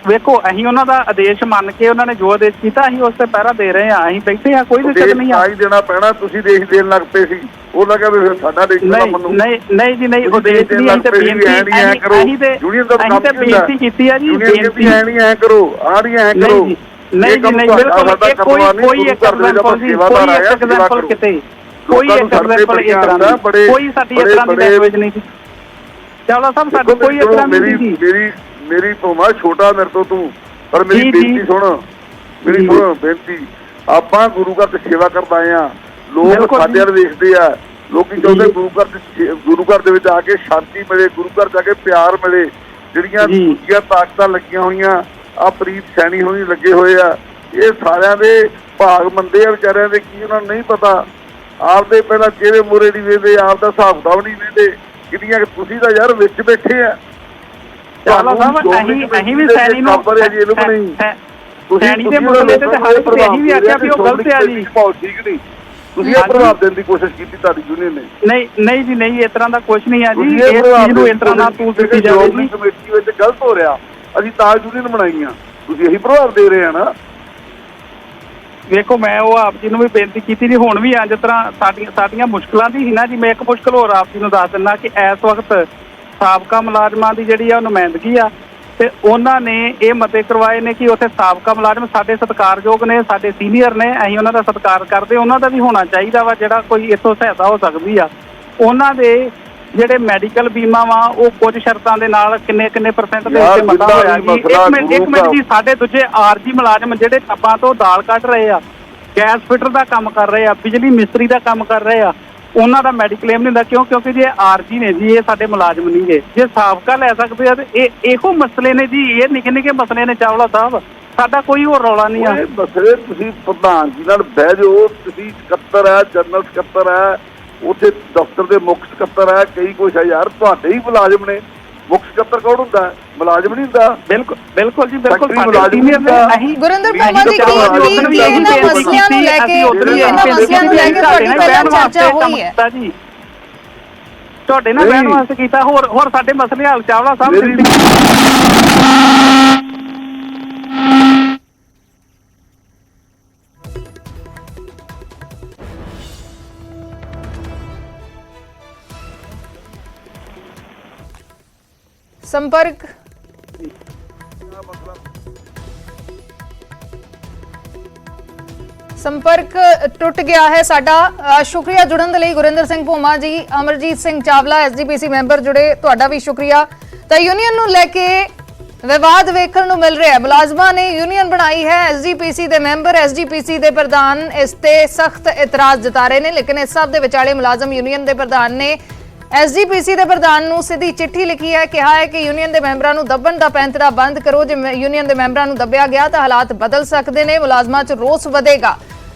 ਵੇਖੋ ਅਸੀਂ ਉਹਨਾਂ ਦਾ ਆਦੇਸ਼ ਮੰਨ ਕੇ ਉਹਨਾਂ ਨੇ ਜੋ ਆਦੇਸ਼ ਕੀਤਾ ਅਸੀਂ ਉਸ ਤੇ ਪਹਿਰਾ ਦੇ ਰਹੇ ਹਾਂ, ਅਸੀਂ ਬੈਠੇ ਆ, ਕੋਈ ਦਿੱਕਤ ਨਹੀਂ ਆ। ਹੀ ਦੇਣਾ ਪੈਣਾ, ਤੁਸੀਂ ਦੇਸ਼ ਦੇਣ ਲੱਗ ਪਏ ਸੀ, ਉਹ ਲੱਗਾ ਵੀ ਫਿਰ ਸਾਡਾ ਦੇਸ਼ ਨਾ ਮੰਨੋ। ਨਹੀਂ ਜੀ ਨਹੀਂ, ਉਹ ਦੇਸ਼ ਦੀ ਅਸੀਂ ਤੇ ਬੇਨਤੀ ਕੀਤੀ ਆ ਜੀ, ਬੇਨਤੀ ਐ ਨਹੀਂ ਐ ਕਰੋ, ਆ ਨਹੀਂ ਐ ਕਰੋ। ਨਹੀਂ ਜੀ ਨਹੀਂ, ਬਿਲਕੁਲ ਕੋਈ ਐਗਜ਼ਾਮਪਲ ਕਿਤੇ, ਕੋਈ ਐਗਜ਼ਾਮਪਲ ਇਸ ਤਰ੍ਹਾਂ ਦੀ, ਕੋਈ ਸਾਡੀ ਇਸ ਤਰ੍ਹਾਂ ਦੀ ਲੈਂਗੁਏਜ ਨਹੀਂ ਜੀ। ਚਾਵਲਾ ਸਾਹਿਬ ਸਾਡੀ ਕੋਈ ਇਸ ਤਰ੍ਹਾਂ ਦੀ ਨਹੀਂ। ਮੇਰੀ ਭਾਵੇਂ ਛੋਟਾ ਮੇਰੇ ਤੋਂ ਤੂੰ, ਪਰ ਮੇਰੀ ਬੇਨਤੀ ਸੁਣ, ਮੇਰੀ ਸੁਣ ਬੇਨਤੀ। ਆਪਾਂ ਗੁਰੂ ਘਰ ਦੀ ਸੇਵਾ ਕਰਨ ਆਏ ਆ, ਲੋਕ ਸਾਡੇ ਵੱਲ ਵੇਖਦੇ ਆ, ਲੋਕੀ ਚਾਹੁੰਦੇ ਗੁਰੂ ਘਰ ਦੇ ਵਿੱਚ ਆ ਕੇ ਸ਼ਾਂਤੀ ਮਿਲੇ, ਗੁਰੂ ਘਰ ਜਾ ਕੇ ਪਿਆਰ ਮਿਲੇ। ਜਿਹੜੀਆਂ ਦੂਜੀਆਂ ਤਾਕਤਾਂ ਲੱਗੀਆਂ ਹੋਈਆਂ, ਆ ਪ੍ਰੀਤ ਸੈਣੀ ਹੋਣੀ ਲੱਗੇ ਹੋਏ ਆ, ਇਹ ਸਾਰਿਆਂ ਦੇ ਭਾਗ ਮੰਦੇ ਆ ਵਿਚਾਰਿਆਂ ਦੇ, ਕੀ ਉਹਨਾਂ ਨੂੰ ਨਹੀਂ ਪਤਾ। ਆਪਦੇ ਪਹਿਲਾਂ ਚਿਹਰੇ ਮੂਹਰੇ ਨਹੀਂ ਵੇਖਦੇ, ਆਪਦਾ ਹਿਸਾਬ ਕਿਤਾਬ ਨਹੀਂ ਵੇਖਦੇ। ਕਿੰਨੀਆਂ ਤੁਸੀਂ ਤਾਂ ਯਾਰ ਵਿੱਚ ਬੈਠੇ ਆ। ਅਸੀਂ ਵੀ ਸੈਣੀ ਨੂੰ ਸੈਣੀ ਦੇ ਮੁੱਦੇ ਤੇ ਹਰ ਕੋਈ ਇਹੀ ਵੀ ਆਖਿਆ ਵੀ ਉਹ ਗਲਤ ਆ ਜੀ, ਠੀਕ ਨਹੀਂ। ਤੁਸੀਂ ਇਹ ਪ੍ਰਭਾਵ ਦੇਣ ਦੀ ਕੋਸ਼ਿਸ਼ ਕੀਤੀ ਤੁਹਾਡੀ ਯੂਨੀਅਨ ਨੇ। ਨਹੀਂ ਜੀ ਨਹੀਂ, ਇਸ ਤਰ੍ਹਾਂ ਦਾ ਕੁਝ ਨਹੀਂ ਆ ਜੀ, ਇਸ ਚੀਜ਼ ਨੂੰ ਇਸ ਤਰ੍ਹਾਂ ਨਾਲ ਤੂੰ ਦਿੱਤੀ ਜਾਵੇਗੀ। ਕਮੇਟੀ ਵਿੱਚ ਗਲਤ ਹੋ ਰਿਹਾ, ਅਸੀਂ ਤਾਂ ਯੂਨੀਅਨ ਬਣਾਈ ਆ, ਤੁਸੀਂ ਇਹੀ ਪ੍ਰਭਾਵ ਦੇ ਰਹੇ ਆ ਨਾ। ਵੇਖੋ ਮੈਂ ਉਹ ਆਪ ਜੀ ਨੂੰ ਵੀ ਬੇਨਤੀ ਕੀਤੀ ਜੀ, ਹੁਣ ਵੀ ਜਿਸ ਤਰ੍ਹਾਂ ਸਾਡੀਆਂ ਮੁਸ਼ਕਲਾਂ ਦੀ ਸੀ ਨਾ ਜੀ, ਮੈਂ ਇੱਕ ਮੁਸ਼ਕਲ ਹੋਰ ਆਪ ਜੀ ਨੂੰ ਦੱਸ ਦਿੰਦਾ ਕਿ ਇਸ ਵਕਤ ਸਾਬਕਾ ਮੁਲਾਜ਼ਮਾਂ ਦੀ ਜਿਹੜੀ ਆ ਉਹ ਨੁਮਾਇੰਦਗੀ ਆ, ਤੇ ਉਹਨਾਂ ਨੇ ਇਹ ਮਤੇ ਕਰਵਾਏ ਨੇ ਕਿ ਉੱਥੇ ਸਾਬਕਾ ਮੁਲਾਜ਼ਮ ਸਾਡੇ ਸਤਿਕਾਰਯੋਗ ਨੇ, ਸਾਡੇ ਸੀਨੀਅਰ ਨੇ, ਅਸੀਂ ਉਹਨਾਂ ਦਾ ਸਤਿਕਾਰ ਕਰਦੇ, ਉਹਨਾਂ ਦਾ ਵੀ ਹੋਣਾ ਚਾਹੀਦਾ ਵਾ ਜਿਹੜਾ ਕੋਈ ਇੱਥੋਂ ਸਹਾਇਤਾ ਹੋ ਸਕਦੀ ਆ। ਉਹਨਾਂ ਦੇ ਜਿਹੜੇ ਮੈਡੀਕਲ ਬੀਮਾ ਵਾ ਉਹ ਕੁਝ ਸ਼ਰਤਾਂ ਦੇ ਨਾਲ ਕਿੰਨੇ %, ਦੇ ਉੱਤੇ ਮਤਾ ਹੋਇਆ ਜੀ। ਇੱਕ ਮਿੰਟ ਜੀ, ਸਾਡੇ ਦੂਜੇ ਆਰਜੀ ਮੁਲਾਜ਼ਮ ਜਿਹੜੇ ਟੱਬਾਂ ਤੋਂ ਦਾਲ ਕੱਢ ਰਹੇ ਆ, ਗੈਸ ਫਿਟਰ ਦਾ ਕੰਮ ਕਰ ਰਹੇ ਆ, ਬਿਜਲੀ ਮਿਸਤਰੀ ਦਾ ਕੰਮ ਕਰ ਰਹੇ ਆ, ਉਹਨਾਂ ਦਾ ਮੈਡੀਕਲੇਮ ਨਹੀਂ ਹੁੰਦਾ। ਕਿਉਂਕਿ ਜੇ ਆਰਜੀ ਨੇ ਜੀ, ਇਹ ਸਾਡੇ ਮੁਲਾਜ਼ਮ ਨਹੀਂ ਗੇ, ਜੇ ਸਾਬਕਾ ਲੈ ਸਕਦੇ ਆ ਤੇ ਇਹੋ ਮਸਲੇ ਨੇ ਜੀ, ਇਹ ਨਿੱਕੇ ਮਸਲੇ ਨੇ ਚਾਵਲਾ ਸਾਹਿਬ, ਸਾਡਾ ਕੋਈ ਹੋਰ ਰੌਲਾ ਨਹੀਂ ਆ। ਮਸਲੇ ਤੁਸੀਂ ਪ੍ਰਧਾਨ ਜੀ ਨਾਲ ਬਹਿ ਜਾਓ, ਤੁਸੀਂ ਸਕੱਤਰ ਹੈ, ਜਨਰਲ ਸਕੱਤਰ ਹੈ, ਉੱਥੇ ਦਫ਼ਤਰ ਦੇ ਮੁੱਖ ਸਕੱਤਰ ਹੈ, ਕਈ ਕੁਛ ਹੈ ਯਾਰ, ਤੁਹਾਡੇ ਹੀ ਮੁਲਾਜ਼ਮ ਨੇ। ਮੁੱਖ ਸਕੱਤਰ ਕੌਣ ਹੁੰਦਾ? ਮੁਲਾਜ਼ਮ ਨਹੀਂ ਹੁੰਦਾ। ਬਿਲਕੁਲ ਜੀ, ਬਿਲਕੁਲ। ਗੁਰਿੰਦਰ ਪਰਮਾ ਜੀ, ਕੀ ਇਹਨਾਂ ਮਸਲਿਆਂ ਨੂੰ ਲੈ ਕੇ ਤੁਹਾਡੀ ਪਹਿਲਾਂ ਚਰਚਾ ਹੋਈ ਹੈ? ਤੁਹਾਡੇ ਨਾਲ ਬਹਿਣ ਵਾਸਤੇ ਕੀਤਾ, ਹੋਰ ਸਾਡੇ ਮਸਲੇ ਹੱਲ ਚਾਵਲਾ ਸਾਹਿਬ। ਸੰਪਰਕ ਟੁੱਟ ਗਿਆ ਹੈ ਸਾਡਾ। ਸ਼ੁਕਰੀਆ ਜੁੜਨ ਦੇ ਲਈ ਗੁਰਿੰਦਰ ਸਿੰਘ ਭੋਮਾ ਜੀ। ਅਮਰਜੀਤ ਸਿੰਘ ਚਾਵਲਾ ਐਸਜੀਪੀਸੀ ਮੈਂਬਰ ਜੁੜੇ, ਤੁਹਾਡਾ ਵੀ ਸ਼ੁਕਰੀਆ। ਤਾਂ ਯੂਨੀਅਨ ਨੂੰ ਲੈ ਕੇ ਵਿਵਾਦ ਵੇਖਣ ਨੂੰ ਮਿਲ ਰਿਹਾ ਹੈ। ਮੁਲਾਜ਼ਮਾਂ ਨੇ ਯੂਨੀਅਨ ਬਣਾਈ ਹੈ, ਐਸਜੀਪੀਸੀ ਦੇ ਮੈਂਬਰ, ਐਸਜੀਪੀਸੀ ਦੇ ਪ੍ਰਧਾਨ ਇਸ ਤੇ ਸਖਤ ਇਤਰਾਜ਼ ਜਤਾ ਰਹੇ ਨੇ। ਲੇਕਿਨ ਇਸ ਸਭ ਦੇ ਵਿਚਾਲੇ ਮੁਲਾਜ਼ਮ ਯੂਨੀਅਨ ਦੇ ਪ੍ਰਧਾਨ ਨੇ ਐਸਜੀਪੀਸੀ ਦੇ ਪ੍ਰਧਾਨ ਨੂੰ ਸਿੱਧੀ ਚਿੱਠੀ ਲਿਖੀ ਹੈ, ਕਿਹਾ ਹੈ ਕਿ ਯੂਨੀਅਨ ਦੇ ਮੈਂਬਰਾਂ ਨੂੰ ਦੱਬਣ ਦਾ ਪੈਂਤੜਾ ਬੰਦ ਕਰੋ। ਜੇ ਯੂਨੀਅਨ ਦੇ ਮੈਂਬਰਾਂ ਨੂੰ ਦੱਬਿਆ ਗਿਆ ਤਾਂ ਹਾਲਾਤ ਬਦਲ ਸਕਦੇ ਨੇ, ਮੁਲਾਜ਼ਮਾਂ 'ਚ ਰੋਸ ਵਧੇਗਾ।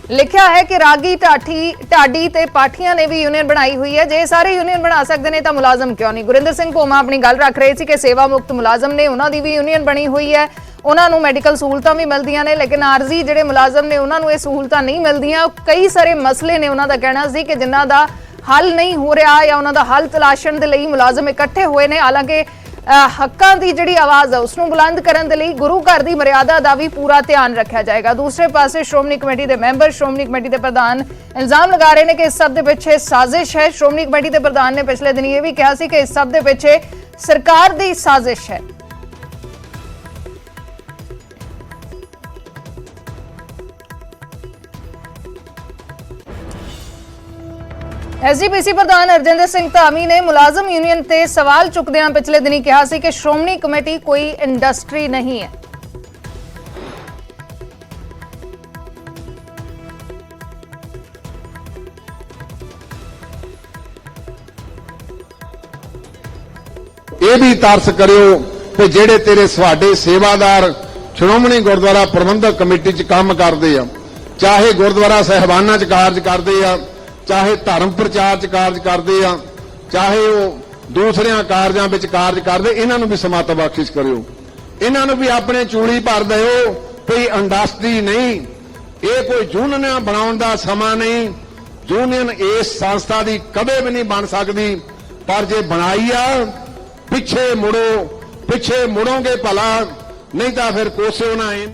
ਲਿਖਿਆ ਹੈ ਕਿ ਰਾਗੀ ਢਾਡੀ ਤੇ ਪਾਠੀਆਂ ਨੇ ਵੀ ਯੂਨੀਅਨ ਬਣਾਈ ਹੋਈ ਹੈ, ਜੇ ਸਾਰੇ ਯੂਨੀਅਨ ਬਣਾ ਸਕਦੇ ਨੇ ਤਾਂ ਮੁਲਾਜ਼ਮ ਕਿਉਂ ਨਹੀਂ। ਗੁਰਿੰਦਰ ਸਿੰਘ ਭੋਮਾ ਆਪਣੀ ਗੱਲ ਰੱਖ ਰਹੇ ਸੀ ਕਿ ਸੇਵਾ ਮੁਕਤ ਮੁਲਾਜ਼ਮ ਨੇ, ਉਹਨਾਂ ਦੀ ਵੀ ਯੂਨੀਅਨ ਬਣੀ ਹੋਈ ਹੈ, ਉਹਨਾਂ ਨੂੰ ਮੈਡੀਕਲ ਸਹੂਲਤਾਂ ਵੀ ਮਿਲਦੀਆਂ ਨੇ, ਲੇਕਿਨ ਆਰਜ਼ੀ ਜਿਹੜੇ ਮੁਲਾਜ਼ਮ ਨੇ ਉਹਨਾਂ ਨੂੰ ਇਹ ਸਹੂਲਤਾਂ ਨਹੀਂ ਮਿਲਦੀਆਂ। ਕਈ ਸਾਰੇ ਮਸਲੇ ਨੇ ਉਹਨਾਂ ਦਾ ਕਹਿਣਾ ਸੀ ਕਿ ਜਿਨ੍ਹਾਂ ਦਾ ਹੱਲ ਨਹੀਂ ਹੋ ਰਿਹਾ ਜਾਂ ਉਹਨਾਂ ਦਾ ਹੱਲ ਤਲਾਸ਼ਣ ਦੇ ਲਈ ਮੁਲਾਜ਼ਮ ਇਕੱਠੇ ਹੋਏ ਨੇ। ਹਾਲਾਂਕਿ ਹੱਕਾਂ ਦੀ ਜਿਹੜੀ ਆਵਾਜ਼ ਹੈ ਉਸ ਨੂੰ ਬੁਲੰਦ ਕਰਨ ਦੇ ਲਈ ਗੁਰੂ ਘਰ ਦੀ ਮਰਿਆਦਾ ਦਾ ਵੀ ਪੂਰਾ ਧਿਆਨ ਰੱਖਿਆ ਜਾਏਗਾ। ਦੂਸਰੇ ਪਾਸੇ ਸ਼੍ਰੋਮਣੀ ਕਮੇਟੀ ਦੇ ਮੈਂਬਰ, ਸ਼੍ਰੋਮਣੀ ਕਮੇਟੀ ਦੇ ਪ੍ਰਧਾਨ ਇਲਜ਼ਾਮ ਲਗਾ ਰਹੇ ਨੇ ਕਿ ਇਸ ਸਭ ਦੇ ਪਿੱਛੇ ਸਾਜ਼ਿਸ਼ ਹੈ। ਸ਼੍ਰੋਮਣੀ ਕਮੇਟੀ ਦੇ ਪ੍ਰਧਾਨ ਨੇ ਪਿਛਲੇ ਦਿਨ ਇਹ ਵੀ ਕਿਹਾ ਸੀ ਕਿ ਇਸ ਸਭ ਦੇ ਪਿੱਛੇ ਸਰਕਾਰ ਦੀ ਸਾਜ਼ਿਸ਼ ਹੈ। ਐਸਜੀਪੀਸੀ ਪ੍ਰਧਾਨ ਅਰਜਿੰਦਰ ਸਿੰਘ ਧਾਮੀ ਨੇ ਮੁਲਾਜ਼ਮ ਯੂਨੀਅਨ ਤੇ ਸਵਾਲ ਚੁੱਕਦਿਆਂ ਪਿਛਲੇ ਦਿਨੀ ਕਿਹਾ ਸੀ ਕਿ ਸ਼੍ਰੋਮਣੀ ਕਮੇਟੀ ਕੋਈ ਇੰਡਸਟਰੀ ਨਹੀਂ ਹੈ। ਇਹ ਵੀ ਤਰਸ ਕਰਿਓ ਕਿ ਜਿਹੜੇ ਤੇਰੇ ਸਾਡੇ ਸੇਵਾਦਾਰ ਸ਼੍ਰੋਮਣੀ ਗੁਰਦੁਆਰਾ ਪ੍ਰਬੰਧਕ ਕਮੇਟੀ 'ਚ ਕੰਮ ਕਰਦੇ ਆ, ਚਾਹੇ ਗੁਰਦੁਆਰਾ ਸਾਹਿਬਾਨਾਂ 'ਚ ਕਾਰਜ ਕਰਦੇ ਆ, ਚਾਹੇ ਧਰਮ ਪ੍ਰਚਾਰ 'ਚ ਕਾਰਜ ਕਰਦੇ ਆ, ਚਾਹੇ ਉਹ ਦੂਸਰਿਆਂ ਕਾਰਜਾਂ ਵਿੱਚ ਕਾਰਜ ਕਰਦੇ, ਇਹਨਾਂ ਨੂੰ ਵੀ ਸਮੱਤ ਬਖਸ਼ਿਸ਼ ਕਰਿਓ। ਇਹਨਾਂ ਨੂੰ ਵੀ ਆਪਣੇ ਚੂੜੀ ਭਰ ਦਿਓ। ਕੋਈ ਇੰਡਸਟਰੀ ਨਹੀਂ, ਇਹ ਕੋਈ ਯੂਨੀਅਨ ਬਣਾਉਣ ਦਾ ਸਮਾਂ ਨਹੀਂ। ਯੂਨੀਅਨ ਇਸ ਸੰਸਥਾ ਦੀ ਕਦੇ ਵੀ ਨਹੀਂ ਬਣ ਸਕਦੀ, ਪਰ ਜੇ ਬਣਾਈ ਆ ਪਿੱਛੇ ਮੁੜੋ, ਪਿੱਛੇ ਮੁੜੋਗੇ ਭਲਾ, ਨਹੀਂ ਤਾਂ ਫਿਰ ਕੋਸਿਓ ਨਾ ਆਏ।